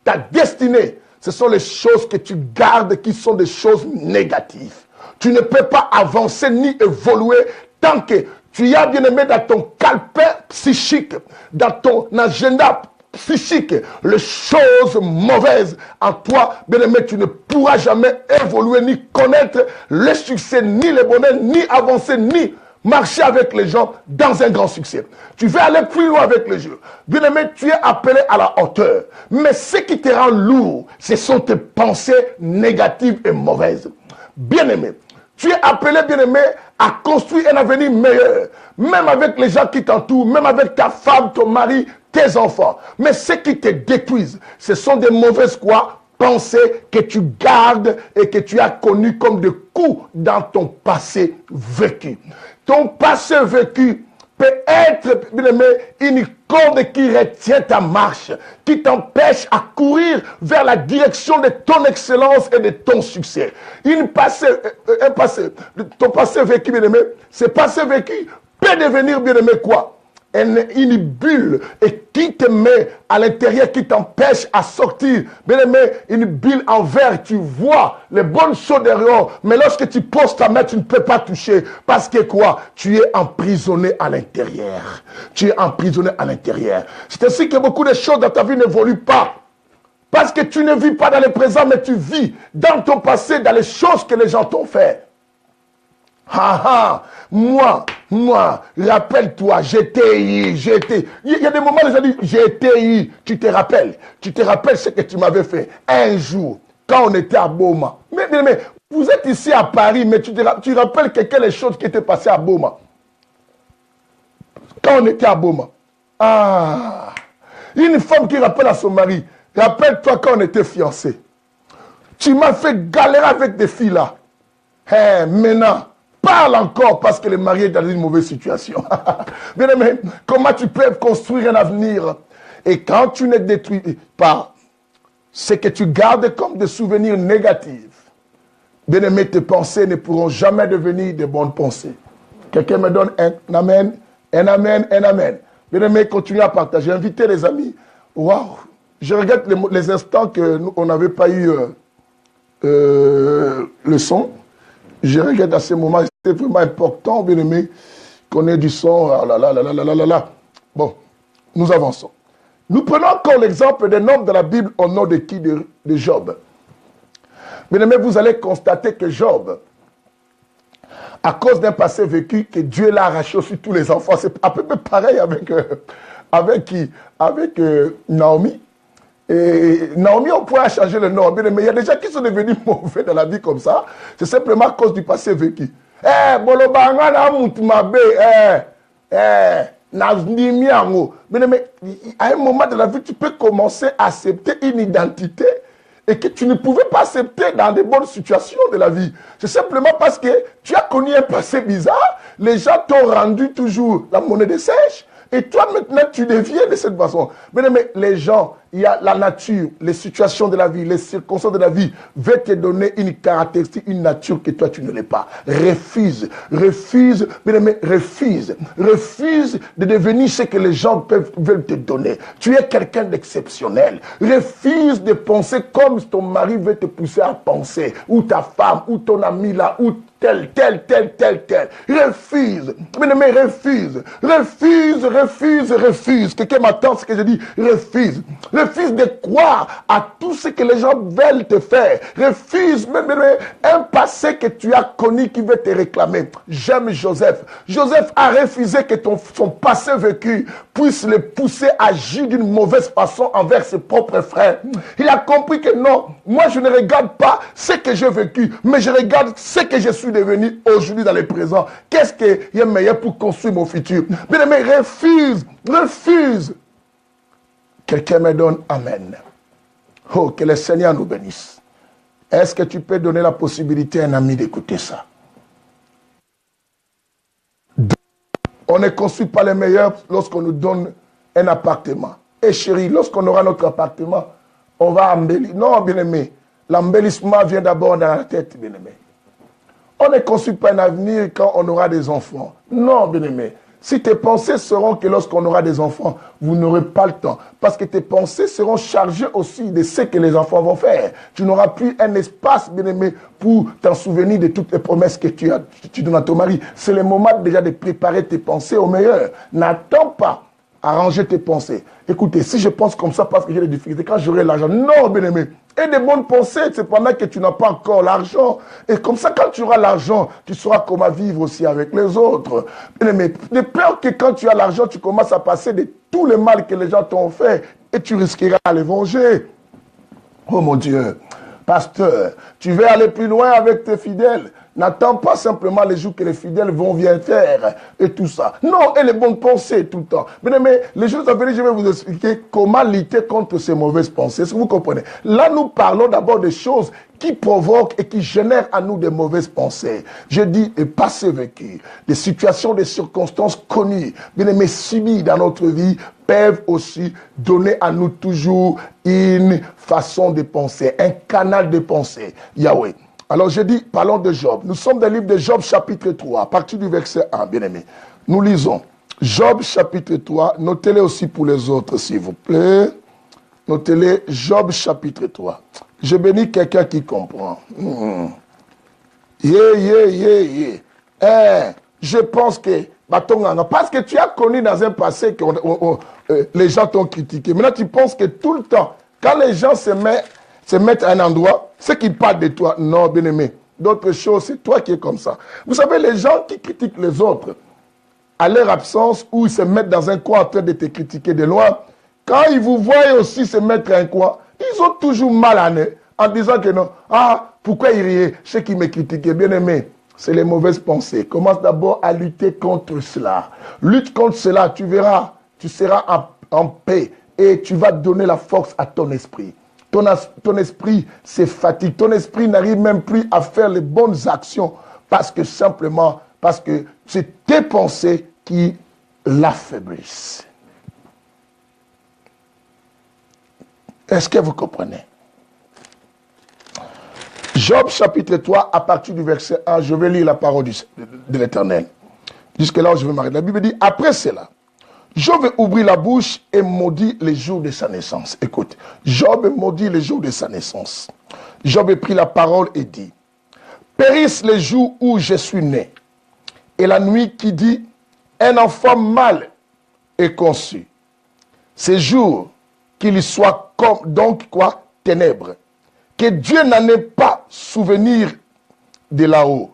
ta destinée, ce sont les choses que tu gardes qui sont des choses négatives. Tu ne peux pas avancer ni évoluer tant que tu as, bien aimé, dans ton calepin psychique, dans ton agenda psychique, les choses mauvaises en toi, bien aimé, tu ne pourras jamais évoluer ni connaître le succès, ni le bonheur, ni avancer, ni marcher avec les gens dans un grand succès. Tu veux aller plus loin avec les jeux. Bien-aimé, tu es appelé à la hauteur. Mais ce qui te rend lourd, ce sont tes pensées négatives et mauvaises. Bien-aimé, tu es appelé, bien-aimé, à construire un avenir meilleur. Même avec les gens qui t'entourent, même avec ta femme, ton mari, tes enfants. Mais ce qui te détruisent, ce sont des mauvaises quoi? Pensées que tu gardes et que tu as connues comme des coups dans ton passé vécu. Ton passé vécu peut être, bien aimé, une corde qui retient ta marche, qui t'empêche à courir vers la direction de ton excellence et de ton succès. Ton passé vécu, bien aimé, ce passé vécu peut devenir, bien aimé, quoi? Une bulle et qui te met à l'intérieur, qui t'empêche à sortir. Bien aimé, une bulle en verre, tu vois les bonnes choses derrière, mais lorsque tu poses ta main, tu ne peux pas toucher. Parce que quoi? Tu es emprisonné à l'intérieur. Tu es emprisonné à l'intérieur. C'est ainsi que beaucoup de choses dans ta vie n'évoluent pas. Parce que tu ne vis pas dans le présent, mais tu vis dans ton passé, dans les choses que les gens t'ont fait. Moi, rappelle-toi, il y a des moments où les gens disent, j'étais, tu te rappelles ce que tu m'avais fait un jour, quand on était à Boma. Mais vous êtes ici à Paris, mais tu rappelles les choses qui étaient passées à Boma. Quand on était à Boma. Une femme qui rappelle à son mari, rappelle-toi quand on était fiancés. Tu m'as fait galérer avec des filles là. Maintenant, parle encore parce que le mari est dans une mauvaise situation. Bien aimé, comment tu peux construire un avenir? Et quand tu ne détruis pas ce que tu gardes comme des souvenirs négatifs, bien aimé, tes pensées ne pourront jamais devenir de bonnes pensées. Quelqu'un me donne un amen, un amen, un amen. Bien aimé, continue à partager. Invitez les amis. Waouh! Je regrette les instants que on n'avait pas eu le son. Je regrette à ce moment, c'était vraiment important, bien aimé, qu'on ait du son. Ah là là là là là là là. Bon, nous avançons. Nous prenons encore l'exemple d'un homme de la Bible au nom de qui? De Job. Bien aimé, vous allez constater que Job, à cause d'un passé vécu, que Dieu l'a arraché aussi tous les enfants. C'est à peu près pareil avec qui? Avec Naomi. Et Naomi, on pourrait changer le nom. Mais il y a des gens qui sont devenus mauvais dans la vie comme ça. C'est simplement à cause du passé vécu. Bolobanga na mutmabe. Mais à un moment de la vie, tu peux commencer à accepter une identité et que tu ne pouvais pas accepter dans de bonnes situations de la vie. C'est simplement parce que tu as connu un passé bizarre, les gens t'ont rendu toujours la monnaie de sèche, et toi maintenant tu deviens de cette façon. Mais les gens, il y a la nature, les situations de la vie, les circonstances de la vie veulent te donner une caractéristique, une nature que toi tu ne l'es pas. Refuse de devenir ce que les gens veulent te donner. Tu es quelqu'un d'exceptionnel. Refuse de penser comme ton mari veut te pousser à penser, ou ta femme, ou ton ami là, ou tel. Refuse. Refuse. Quelqu'un m'attend ce que je dis. Refuse de croire à tout ce que les gens veulent te faire. Refuse même un passé que tu as connu qui veut te réclamer. J'aime Joseph. Joseph a refusé que son passé vécu puisse le pousser à agir d'une mauvaise façon envers ses propres frères. Il a compris que non, moi je ne regarde pas ce que j'ai vécu, mais je regarde ce que je suis devenu aujourd'hui dans le présent. Qu'est-ce qui est meilleur pour construire mon futur? Mais refuse. Quelqu'un me donne Amen. Oh, que le Seigneur nous bénisse. Est-ce que tu peux donner la possibilité à un ami d'écouter ça? On ne construit pas les meilleurs lorsqu'on nous donne un appartement. Et chérie, lorsqu'on aura notre appartement, on va embellir. Non, bien-aimé, l'embellissement vient d'abord dans la tête, bien-aimé. On ne construit pas un avenir quand on aura des enfants. Non, bien-aimé. Si tes pensées seront que lorsqu'on aura des enfants, vous n'aurez pas le temps. Parce que tes pensées seront chargées aussi de ce que les enfants vont faire. Tu n'auras plus un espace, bien-aimé, pour t'en souvenir de toutes les promesses que tu donnes à ton mari. C'est le moment déjà de préparer tes pensées au meilleur. N'attends pas à ranger tes pensées. Écoutez, si je pense comme ça parce que j'ai des difficultés, quand j'aurai l'argent, non, bien-aimé. Et des bonnes pensées, c'est pendant que tu n'as pas encore l'argent. Et comme ça, quand tu auras l'argent, tu sauras comment vivre aussi avec les autres. Bien-aimé, de peur que quand tu as l'argent, tu commences à passer de tout le mal que les gens t'ont fait et tu risqueras à les venger. Oh mon Dieu, pasteur, tu veux aller plus loin avec tes fidèles. N'attends pas simplement les jours que les fidèles vont venir faire et tout ça. Non, et les bonnes pensées tout le temps. Mais les jours à venir, je vais vous expliquer comment lutter contre ces mauvaises pensées. Est-ce que vous comprenez? Là, nous parlons d'abord des choses qui provoquent et qui génèrent à nous des mauvaises pensées. Je dis et passé vécu, des situations, des circonstances connues, bien aimées, subies dans notre vie, peuvent aussi donner à nous toujours une façon de penser, un canal de pensée. Yahweh. Alors je dis, parlons de Job. Nous sommes dans le livre de Job chapitre 3, à partir du verset 1, bien aimé. Nous lisons Job chapitre 3, notez-le aussi pour les autres s'il vous plaît. Notez-le, Job chapitre 3. Je bénis quelqu'un qui comprend. Je pense que, parce que tu as connu dans un passé que les gens t'ont critiqué. Maintenant tu penses que tout le temps, quand les gens se mettent à un endroit, ceux qui parlent de toi, non, bien-aimé. D'autres choses, c'est toi qui es comme ça. Vous savez, les gens qui critiquent les autres, à leur absence, ou ils se mettent dans un coin en train de te critiquer de loin, quand ils vous voient aussi se mettre à un coin, ils ont toujours mal à nez, en disant que non. Ah, pourquoi ils riaient? Ceux qui me critiquaient, bien-aimé, c'est les mauvaises pensées. Commence d'abord à lutter contre cela. Lutte contre cela, tu verras, tu seras en paix et tu vas donner la force à ton esprit. Ton esprit se fatigue. Ton esprit n'arrive même plus à faire les bonnes actions parce que c'est tes pensées qui l'affaiblissent. Est-ce que vous comprenez? Job chapitre 3, à partir du verset 1, je vais lire la parole de l'Éternel. Jusque là où je vais m'arrêter. La Bible dit, après cela, Job ouvrit la bouche et maudit les jours de sa naissance. Écoute, Job maudit les jours de sa naissance. Job prit la parole et dit, périssent les jours où je suis né, et la nuit qui dit, un enfant mâle est conçu. Ces jours, qu'il soit comme, donc quoi, ténèbres, que Dieu n'en ait pas souvenir de là-haut,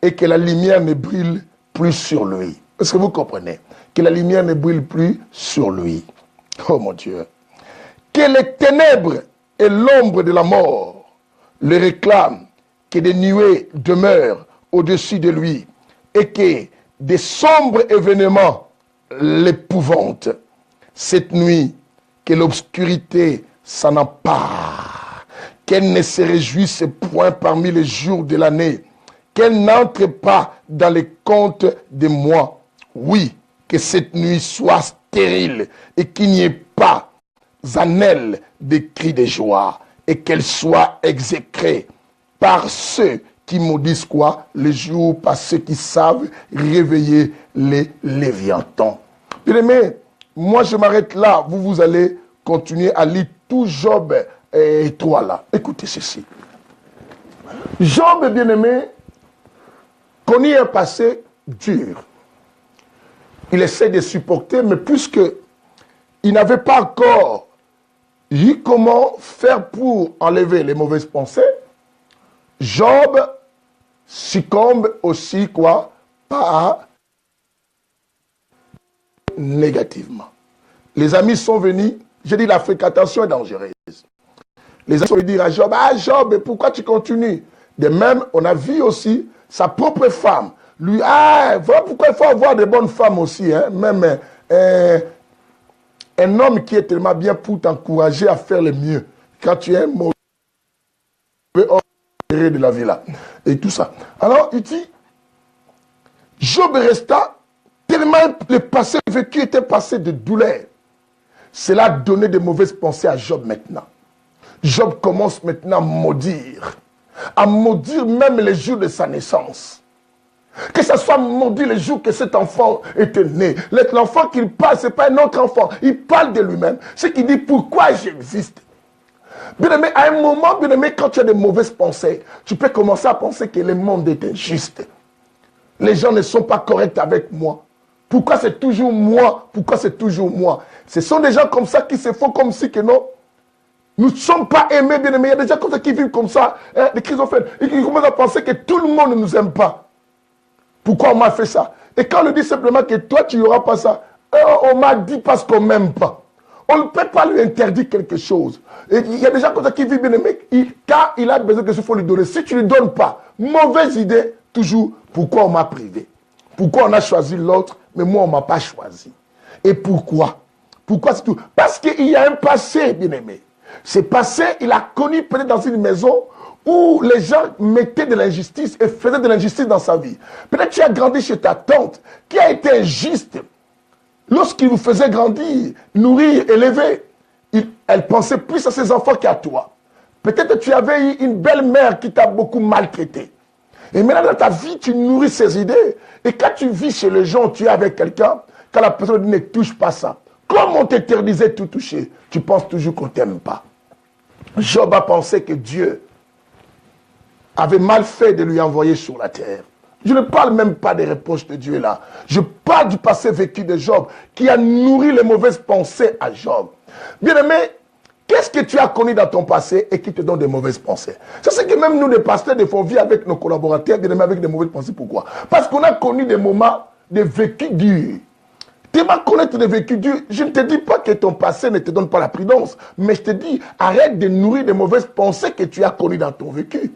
et que la lumière ne brille plus sur lui. Est-ce que vous comprenez? Que la lumière ne brille plus sur lui. Oh mon Dieu. Que les ténèbres et l'ombre de la mort le réclament, que des nuées demeurent au-dessus de lui, et que des sombres événements l'épouvantent. Cette nuit, que l'obscurité s'en empare, qu'elle ne se réjouisse point parmi les jours de l'année, qu'elle n'entre pas dans les comptes des mois. Oui, que cette nuit soit stérile et qu'il n'y ait pas en elle des cris de joie, et qu'elle soit exécrée par ceux qui maudissent quoi? Les jours, par ceux qui savent réveiller les léviathans. Bien aimé, moi je m'arrête là. Vous allez continuer à lire tout Job et toi là. Écoutez ceci. Job, bien aimé, connaît un passé dur. Il essaie de supporter, mais puisque il n'avait pas encore eu comment faire pour enlever les mauvaises pensées, Job succombe aussi quoi? Par négativement. Les amis sont venus, j'ai dit la fréquentation est dangereuse. Les amis sont venus dire à Job, ah Job, pourquoi tu continues? De même, on a vu aussi sa propre femme. Lui, ah, voilà pourquoi il faut avoir de bonnes femmes aussi. Hein? Même un homme qui est tellement bien pour t'encourager à faire le mieux. Quand tu es un mauvais homme de la vie là. Et tout ça. Alors, il dit, Job resta tellement le passé vécu était passé de douleur. Cela a donné de mauvaises pensées à Job maintenant. Job commence maintenant à maudire même les jours de sa naissance. Que ce soit maudit les jours que cet enfant était né. L'enfant qu'il parle, ce n'est pas un autre enfant. Il parle de lui-même. Ce qui dit pourquoi j'existe. Bien aimé, à un moment, bien aimé, quand tu as de mauvaises pensées, tu peux commencer à penser que le monde est injuste. Les gens ne sont pas corrects avec moi. Pourquoi c'est toujours moi? Pourquoi c'est toujours moi? Ce sont des gens comme ça qui se font comme si que non. Nous ne sommes pas aimés, bien aimés. Il y a des gens comme ça qui vivent comme ça, hein, des schizophrènes, et qui commencent à penser que tout le monde ne nous aime pas. Pourquoi on m'a fait ça? Et quand on lui dit simplement que toi, tu n'auras pas ça, on m'a dit parce qu'on ne m'aime pas. On ne peut pas lui interdire quelque chose. Et il y a des gens comme ça qui vivent bien aimés. Quand il a besoin de ce qu'il faut lui donner, si tu ne lui donnes pas, mauvaise idée, toujours, pourquoi on m'a privé? Pourquoi on a choisi l'autre, mais moi, on ne m'a pas choisi? Et pourquoi? Pourquoi c'est tout? Parce qu'il y a un passé, bien aimé. Ce passé, il a connu peut-être dans une maison où les gens mettaient de l'injustice et faisaient de l'injustice dans sa vie. Peut-être tu as grandi chez ta tante qui a été injuste. Lorsqu'il vous faisait grandir, nourrir, élever, elle pensait plus à ses enfants qu'à toi. Peut-être tu avais eu une belle mère qui t'a beaucoup maltraité. Et maintenant dans ta vie, tu nourris ces idées. Et quand tu vis chez les gens, tu es avec quelqu'un, quand la personne dit ne touche pas ça. Comme on t'interdisait de tout toucher, tu penses toujours qu'on ne t'aime pas. Job a pensé que Dieu avait mal fait de lui envoyer sur la terre. Je ne parle même pas des reproches de Dieu là. Je parle du passé vécu de Job qui a nourri les mauvaises pensées à Job. Bien aimé, qu'est-ce que tu as connu dans ton passé et qui te donne des mauvaises pensées? C'est ce que même nous, les pasteurs, des fois, on vit avec nos collaborateurs, bien aimé, avec des mauvaises pensées. Pourquoi? Parce qu'on a connu des moments de vécu durs. Tu vas connaître des vécus durs. Je ne te dis pas que ton passé ne te donne pas la prudence, mais je te dis, arrête de nourrir des mauvaises pensées que tu as connues dans ton vécu.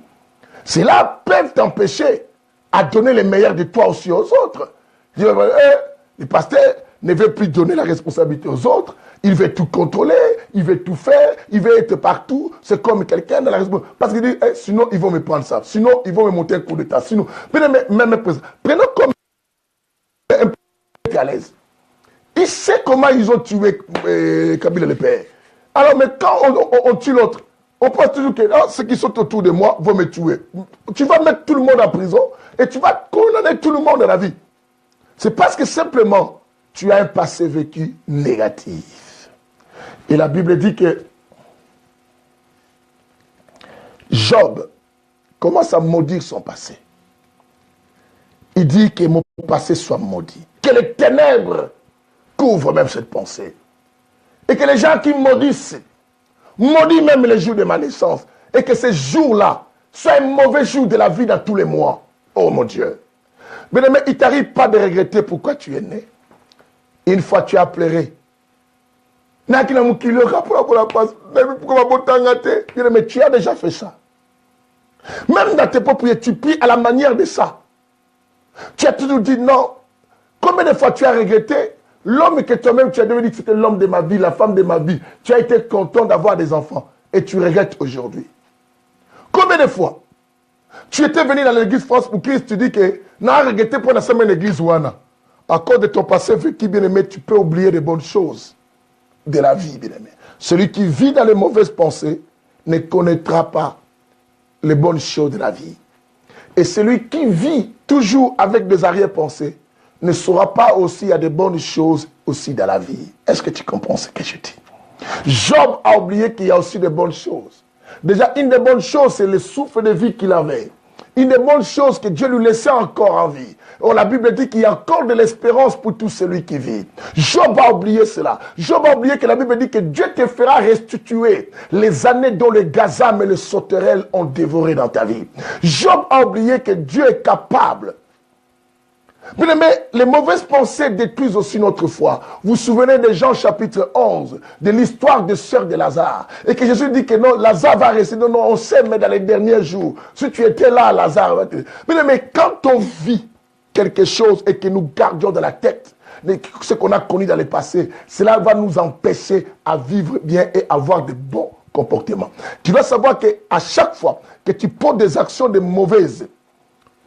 Cela peut t'empêcher à donner le meilleur de toi aussi aux autres. Le pasteur ne veut plus donner la responsabilité aux autres. Il veut tout contrôler, il veut tout faire, il veut être partout. C'est comme quelqu'un dans la responsabilité. Parce qu'il dit, sinon ils vont me prendre ça. Sinon ils vont me monter un coup d'état. Sinon, même prenons comme un peu à l'aise. Il sait comment ils ont tué Kabila le père. Alors, mais quand on tue l'autre, on pense toujours que ceux qui sont autour de moi vont me tuer. Tu vas mettre tout le monde en prison et tu vas condamner tout le monde à la vie. C'est parce que simplement, tu as un passé vécu négatif. Et la Bible dit que Job, commence à maudire son passé. Il dit que mon passé soit maudit. Que les ténèbres couvrent même cette pensée. Et que les gens qui maudissent, maudissent même les jours de ma naissance. Et que ces jours-là soient un mauvais jour de la vie dans tous les mois. Oh mon Dieu. Mais il ne t'arrive pas de regretter pourquoi tu es né. Une fois tu as pleuré. Mais tu as déjà fait ça. Même dans tes propriétés, tu pries à la manière de ça. Tu as toujours dit non. Combien de fois tu as regretté l'homme que toi-même tu as devenu que c'était l'homme de ma vie, la femme de ma vie. Tu as été content d'avoir des enfants et tu regrettes aujourd'hui. Combien de fois tu étais venu dans l'église France pour Christ, tu dis que n'a regretté pour la semaine église ouana. À cause de ton passé vécu, bien-aimé, tu peux oublier les bonnes choses de la vie, bien-aimé. Celui qui vit dans les mauvaises pensées ne connaîtra pas les bonnes choses de la vie. Et celui qui vit toujours avec des arrière-pensées ne saura pas aussi il y a des bonnes choses aussi dans la vie. Est-ce que tu comprends ce que je dis? Job a oublié qu'il y a aussi des bonnes choses. Déjà, une des bonnes choses, c'est le souffle de vie qu'il avait. Une des bonnes choses que Dieu lui laissait encore en vie. Oh, la Bible dit qu'il y a encore de l'espérance pour tout celui qui vit. Job a oublié cela. Job a oublié que la Bible dit que Dieu te fera restituer les années dont les gazam et les sauterelles ont dévoré dans ta vie. Job a oublié que Dieu est capable. Mais les mauvaises pensées détruisent aussi notre foi. Vous vous souvenez de Jean chapitre 11, de l'histoire de sœur de Lazare. Et que Jésus dit que non, Lazare va rester. Non, on sait, mais dans les derniers jours, si tu étais là, Lazare va te... Mais quand on vit quelque chose et que nous gardions dans la tête ce qu'on a connu dans le passé, cela va nous empêcher à vivre bien et avoir de bons comportements. Tu dois savoir qu'à chaque fois que tu poses des actions de mauvaises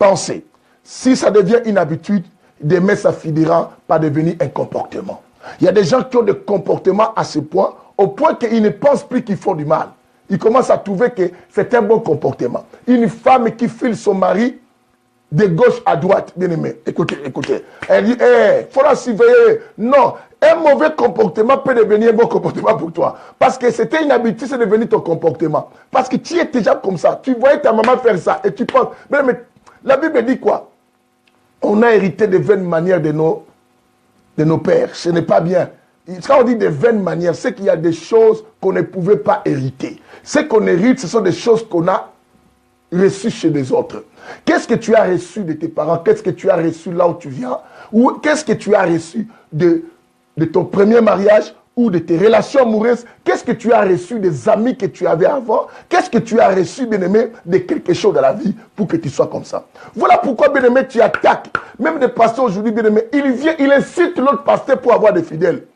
pensées, si ça devient une habitude, demain ça finira par devenir un comportement. Il y a des gens qui ont des comportements à ce point, au point qu'ils ne pensent plus qu'ils font du mal. Ils commencent à trouver que c'est un bon comportement. Une femme qui file son mari de gauche à droite, bien aimé, écoutez, écoutez. Elle dit, faut la surveiller. Non, un mauvais comportement peut devenir un bon comportement pour toi. Parce que c'était une habitude, c'est devenu ton comportement. Parce que tu es déjà comme ça. Tu voyais ta maman faire ça et tu penses, mais la Bible dit quoi? On a hérité des vaines manières de nos pères. Ce n'est pas bien. Quand on dit des vaines manières, c'est qu'il y a des choses qu'on ne pouvait pas hériter. Ce qu'on hérite, ce sont des choses qu'on a reçues chez les autres. Qu'est-ce que tu as reçu de tes parents? Qu'est-ce que tu as reçu là où tu viens? Ou qu'est-ce que tu as reçu de ton premier mariage ou de tes relations amoureuses? Qu'est-ce que tu as reçu des amis que tu avais avant? Qu'est-ce que tu as reçu, bien-aimé, de quelque chose dans la vie pour que tu sois comme ça? Voilà pourquoi, bien-aimé, tu attaques. Même des pasteurs aujourd'hui, bien-aimé, il incite l'autre pasteur pour avoir des fidèles.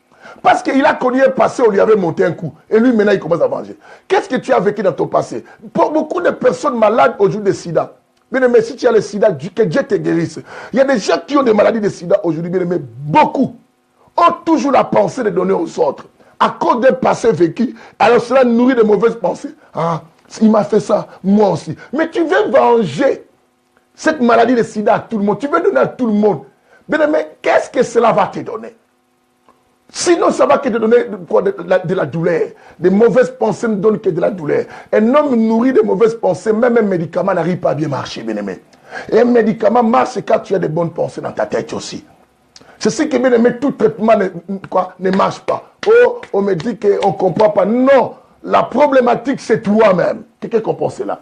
Parce qu'il a connu un passé où il lui avait monté un coup. Et lui, maintenant, il commence à manger. Qu'est-ce que tu as vécu dans ton passé? Pour beaucoup de personnes malades aujourd'hui de sida, bien-aimé, si tu as le sida, que Dieu te guérisse. Il y a des gens qui ont des maladies de sida aujourd'hui, bien-aimé, beaucoup ont toujours la pensée de donner aux autres. À cause d'un passé vécu, alors cela nourrit de mauvaises pensées. Ah, il m'a fait ça, moi aussi. Mais tu veux venger cette maladie de sida à tout le monde. Tu veux donner à tout le monde. Bien-aimé, qu'est-ce que cela va te donner? Sinon, ça va que te donner de la douleur. Des mauvaises pensées ne donnent que de la douleur. Un homme nourri de mauvaises pensées, même un médicament n'arrive pas à bien marcher, bien-aimé. Et un médicament marche quand tu as de bonnes pensées dans ta tête aussi. C'est ce qui, bien aimé, tout traitement ne marche pas. Oh, on me dit qu'on ne comprend pas. Non, la problématique, c'est toi-même. Quelqu'un comprend cela?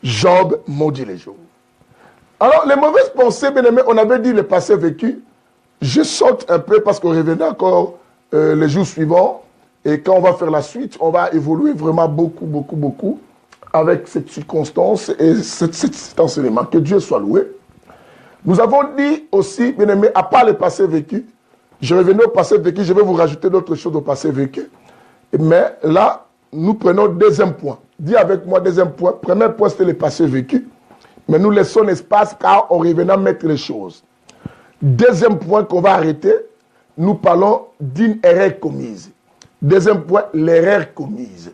Job maudit les jours. Alors, les mauvaises pensées, bien aimé, on avait dit le passé vécu. Je saute un peu parce qu'on revenait encore les jours suivants. Et quand on va faire la suite, on va évoluer vraiment beaucoup avec cette circonstance et cet enseignement. Que Dieu soit loué. Nous avons dit aussi, bien aimé, à part le passé vécu, je revenais au passé vécu, je vais vous rajouter d'autres choses au passé vécu. Mais là, nous prenons deuxième point. Dis avec moi deuxième point. Premier point, c'était le passé vécu. Mais nous laissons l'espace car on revenait mettre les choses. Deuxième point qu'on va arrêter, nous parlons d'une erreur commise. Deuxième point, l'erreur commise.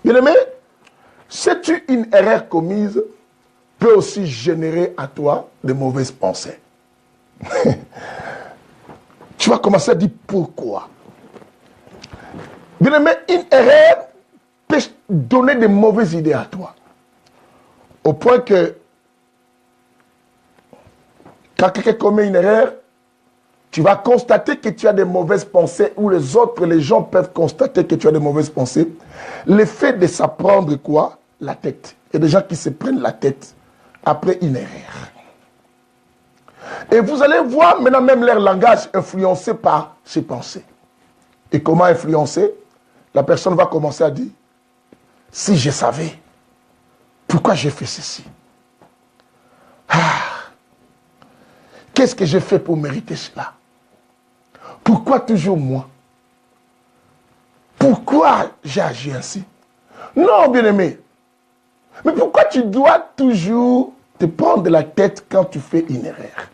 Bien aimé, sais-tu une erreur commise peut aussi générer à toi de mauvaises pensées. Tu vas commencer à dire pourquoi. Bien aimé, une erreur peut donner de mauvaises idées à toi. Au point que quand quelqu'un commet une erreur, tu vas constater que tu as des mauvaises pensées, ou les gens peuvent constater que tu as des mauvaises pensées. L'effet de s'apprendre quoi? La tête. Il y a des gens qui se prennent la tête après une erreur. Et vous allez voir maintenant même leur langage influencé par ses pensées. Et comment influencer? La personne va commencer à dire, si je savais, pourquoi j'ai fait ceci? Qu'est-ce que j'ai fait pour mériter cela? Pourquoi toujours moi? Pourquoi j'ai agi ainsi? Non, bien-aimé. Mais pourquoi tu dois toujours te prendre la tête quand tu fais une erreur?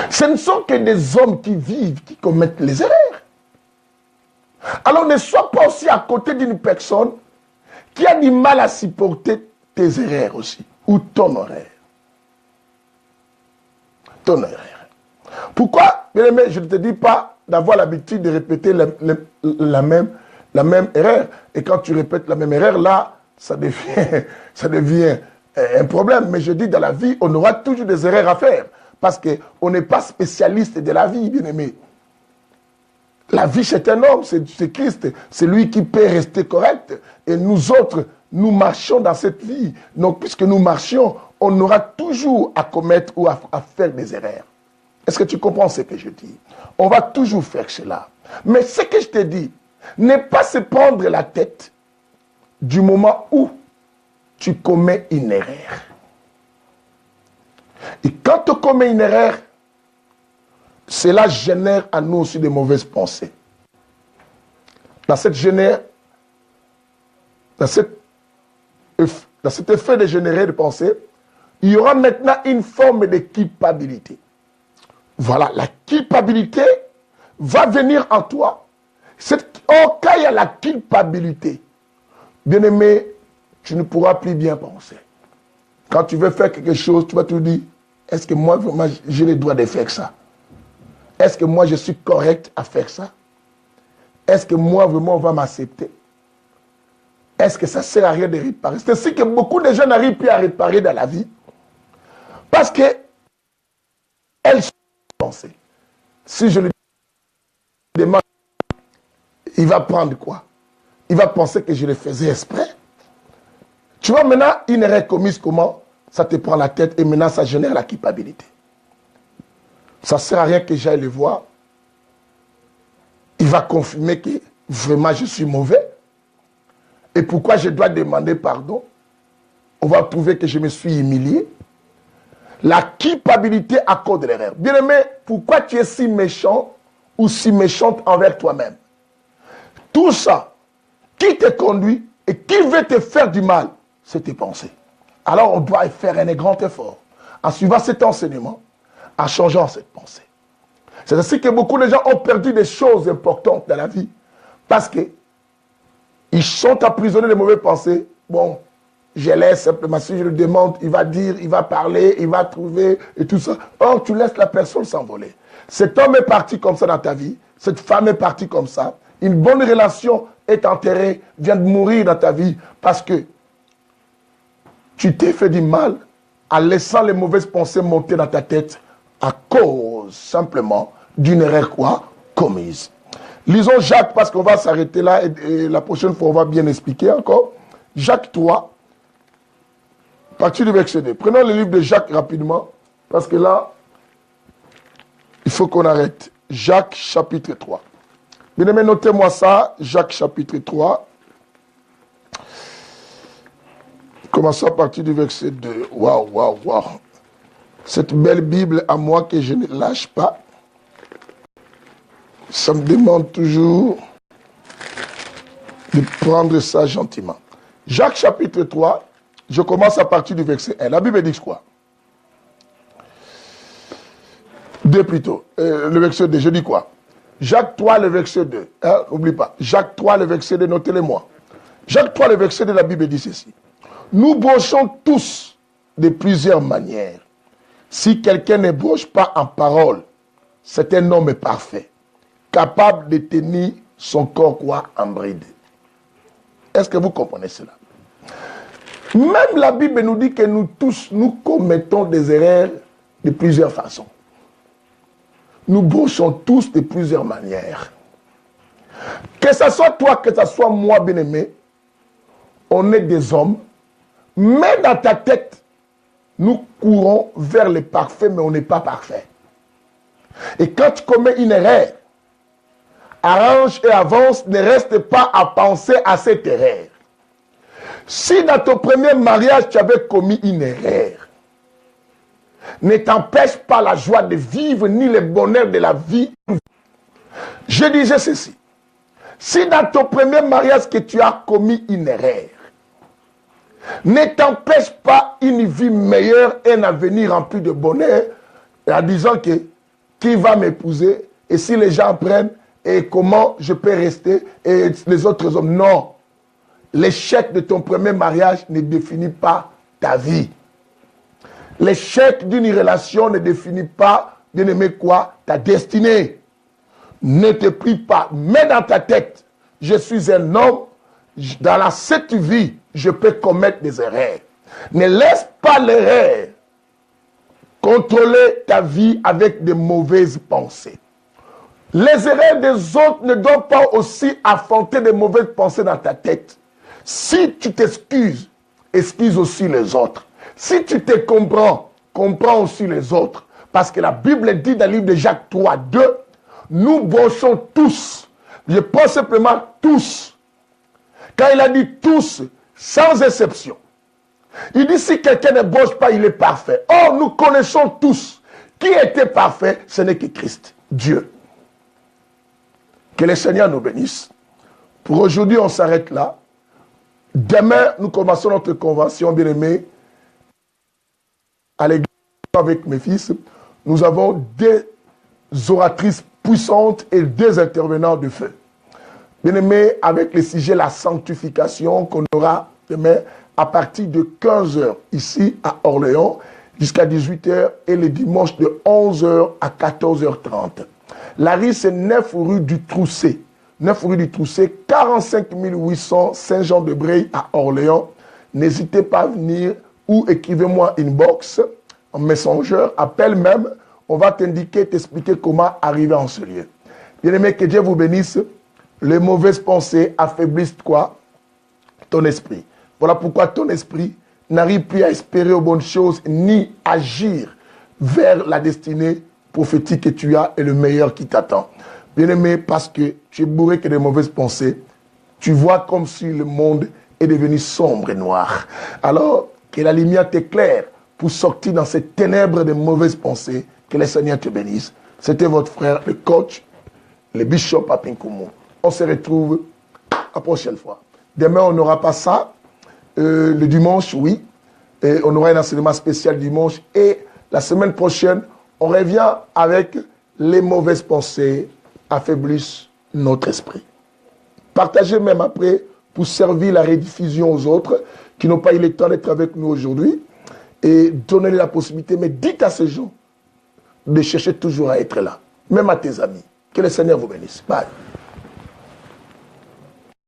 Ce ne sont que des hommes qui vivent, qui commettent les erreurs. Alors ne sois pas aussi à côté d'une personne qui a du mal à supporter tes erreurs aussi, ou ton erreur. Ton erreur. Pourquoi, bien aimé, je ne te dis pas d'avoir l'habitude de répéter la même erreur. Et quand tu répètes la même erreur, là, ça devient un problème. Mais je dis, dans la vie, on aura toujours des erreurs à faire. Parce qu'on n'est pas spécialiste de la vie, bien aimé. La vie, c'est un homme, c'est Christ. C'est lui qui peut rester correct. Et nous autres, nous marchons dans cette vie. Donc, puisque nous marchions, on aura toujours à commettre ou à faire des erreurs. Est-ce que tu comprends ce que je dis? On va toujours faire cela. Mais ce que je te dis, n'est pas se prendre la tête du moment où tu commets une erreur. Et quand tu commets une erreur, cela génère à nous aussi de mauvaises pensées. Dans cet effet de générer de pensée, il y aura maintenant une forme de culpabilité. Voilà, la culpabilité va venir en toi. Quand il y a la culpabilité, bien-aimé, tu ne pourras plus bien penser. Quand tu veux faire quelque chose, tu vas te dire, est-ce que moi, vraiment, j'ai le droit de faire ça? Est-ce que moi, je suis correct à faire ça? Est-ce que moi, vraiment, on va m'accepter? Est-ce que ça ne sert à rien de réparer? C'est ainsi que beaucoup de gens n'arrivent plus à réparer dans la vie. Parce que elles sont pensées. Si je lui demande, il va prendre quoi? Il va penser que je le faisais exprès. Tu vois, maintenant, une erreur commise, comment? Ça te prend la tête et maintenant, ça génère la culpabilité. Ça ne sert à rien que j'aille le voir. Il va confirmer que vraiment je suis mauvais. Et pourquoi je dois demander pardon? On va prouver que je me suis humilié. La culpabilité à cause de l'erreur. Bien-aimé, pourquoi tu es si méchant ou si méchante envers toi-même? Tout ça, qui te conduit et qui veut te faire du mal, c'est tes pensées. Alors on doit faire un grand effort en suivant cet enseignement, en changeant cette pensée. C'est ainsi que beaucoup de gens ont perdu des choses importantes dans la vie parce qu'ils sont emprisonnés de mauvaises pensées. Bon, je laisse simplement, si je le demande, il va dire, il va parler, il va trouver et tout ça. Or, tu laisses la personne s'envoler. Cet homme est parti comme ça dans ta vie, cette femme est partie comme ça. Une bonne relation est enterrée, vient de mourir dans ta vie parce que tu t'es fait du mal en laissant les mauvaises pensées monter dans ta tête à cause simplement d'une erreur quoi commise. Lisons Jacques parce qu'on va s'arrêter là et la prochaine fois on va bien expliquer encore. Jacques 3, à partir du verset 2. Prenons le livre de Jacques rapidement parce que là, il faut qu'on arrête. Jacques chapitre 3. Bien aimé, notez-moi ça, Jacques chapitre 3. Commençons à partir du verset 2. Waouh, waouh, waouh. Cette belle Bible à moi que je ne lâche pas. Ça me demande toujours de prendre ça gentiment. Jacques chapitre 3, je commence à partir du verset 1. La Bible dit quoi? 2 plutôt. Le verset 2, je dis quoi? Jacques 3, le verset 2. N'oublie pas. Jacques 3, le verset 2, notez-le-moi. Jacques 3, le verset 2, la Bible dit ceci. Nous brochons tous de plusieurs manières. Si quelqu'un ne broche pas en parole, c'est un homme parfait, capable de tenir son corps quoi en bride. Est-ce que vous comprenez cela? Même la Bible nous dit que nous tous, nous commettons des erreurs de plusieurs façons. Nous brochons tous de plusieurs manières. Que ce soit toi, que ce soit moi, bien-aimé, on est des hommes, mais dans ta tête, nous courons vers le parfait, mais on n'est pas parfait. Et quand tu commets une erreur, arrange et avance, ne reste pas à penser à cette erreur. Si dans ton premier mariage, tu avais commis une erreur, ne t'empêche pas la joie de vivre, ni le bonheur de la vie. Je disais ceci. Si dans ton premier mariage que tu as commis une erreur, ne t'empêche pas une vie meilleure et un avenir rempli de bonheur, en disant que qui va m'épouser et si les gens prennent et comment je peux rester et les autres hommes. Non. L'échec de ton premier mariage ne définit pas ta vie. L'échec d'une relation ne définit pas, bien aimé quoi, ta destinée. Ne te plie pas. Mets dans ta tête, je suis un homme, dans cette vie, je peux commettre des erreurs. Ne laisse pas l'erreur contrôler ta vie avec de mauvaises pensées. Les erreurs des autres ne doivent pas aussi affronter de mauvaises pensées dans ta tête. Si tu t'excuses, excuse aussi les autres. Si tu te comprends, comprends aussi les autres. Parce que la Bible dit dans le livre de Jacques 3, 2, nous brochons tous. Je pense simplement tous. Quand il a dit tous, sans exception. Il dit si quelqu'un ne broche pas, il est parfait. Or, nous connaissons tous. Qui était parfait? Ce n'est que Christ, Dieu. Que le Seigneur nous bénisse. Pour aujourd'hui, on s'arrête là. Demain, nous commençons notre convention, bien-aimés. À l'église avec mes fils, nous avons des oratrices puissantes et des intervenants de feu. Bien-aimés, avec le sujet la sanctification qu'on aura demain à partir de 15h ici à Orléans jusqu'à 18h et le dimanche de 11h à 14h30. La rue, c'est 9 rue du Trousset. 9 rue du Trousset, 45 800 Saint-Jean-de-Bréil à Orléans. N'hésitez pas à venir ou écrivez-moi inbox, en messenger, appelle même. On va t'indiquer, t'expliquer comment arriver en ce lieu. Bien-aimé, que Dieu vous bénisse. Les mauvaises pensées affaiblissent quoi? Ton esprit. Voilà pourquoi ton esprit n'arrive plus à espérer aux bonnes choses ni agir vers la destinée prophétique que tu as et le meilleur qui t'attend. Bien-aimé, parce que tu es bourré que de mauvaises pensées, tu vois comme si le monde est devenu sombre et noir. Alors, que la lumière t'éclaire pour sortir dans ces ténèbres de mauvaises pensées. Que le Seigneur te bénisse. C'était votre frère, le coach, le bishop à Pinkumu. On se retrouve la prochaine fois. Demain, on n'aura pas ça. Le dimanche, oui. Et on aura un enseignement spécial dimanche. Et la semaine prochaine, on revient avec les mauvaises pensées affaiblissent notre esprit. Partagez même après pour servir la rediffusion aux autres qui n'ont pas eu le temps d'être avec nous aujourd'hui. Et donnez-leur la possibilité. Mais dites à ces gens de chercher toujours à être là. Même à tes amis. Que le Seigneur vous bénisse. Bye.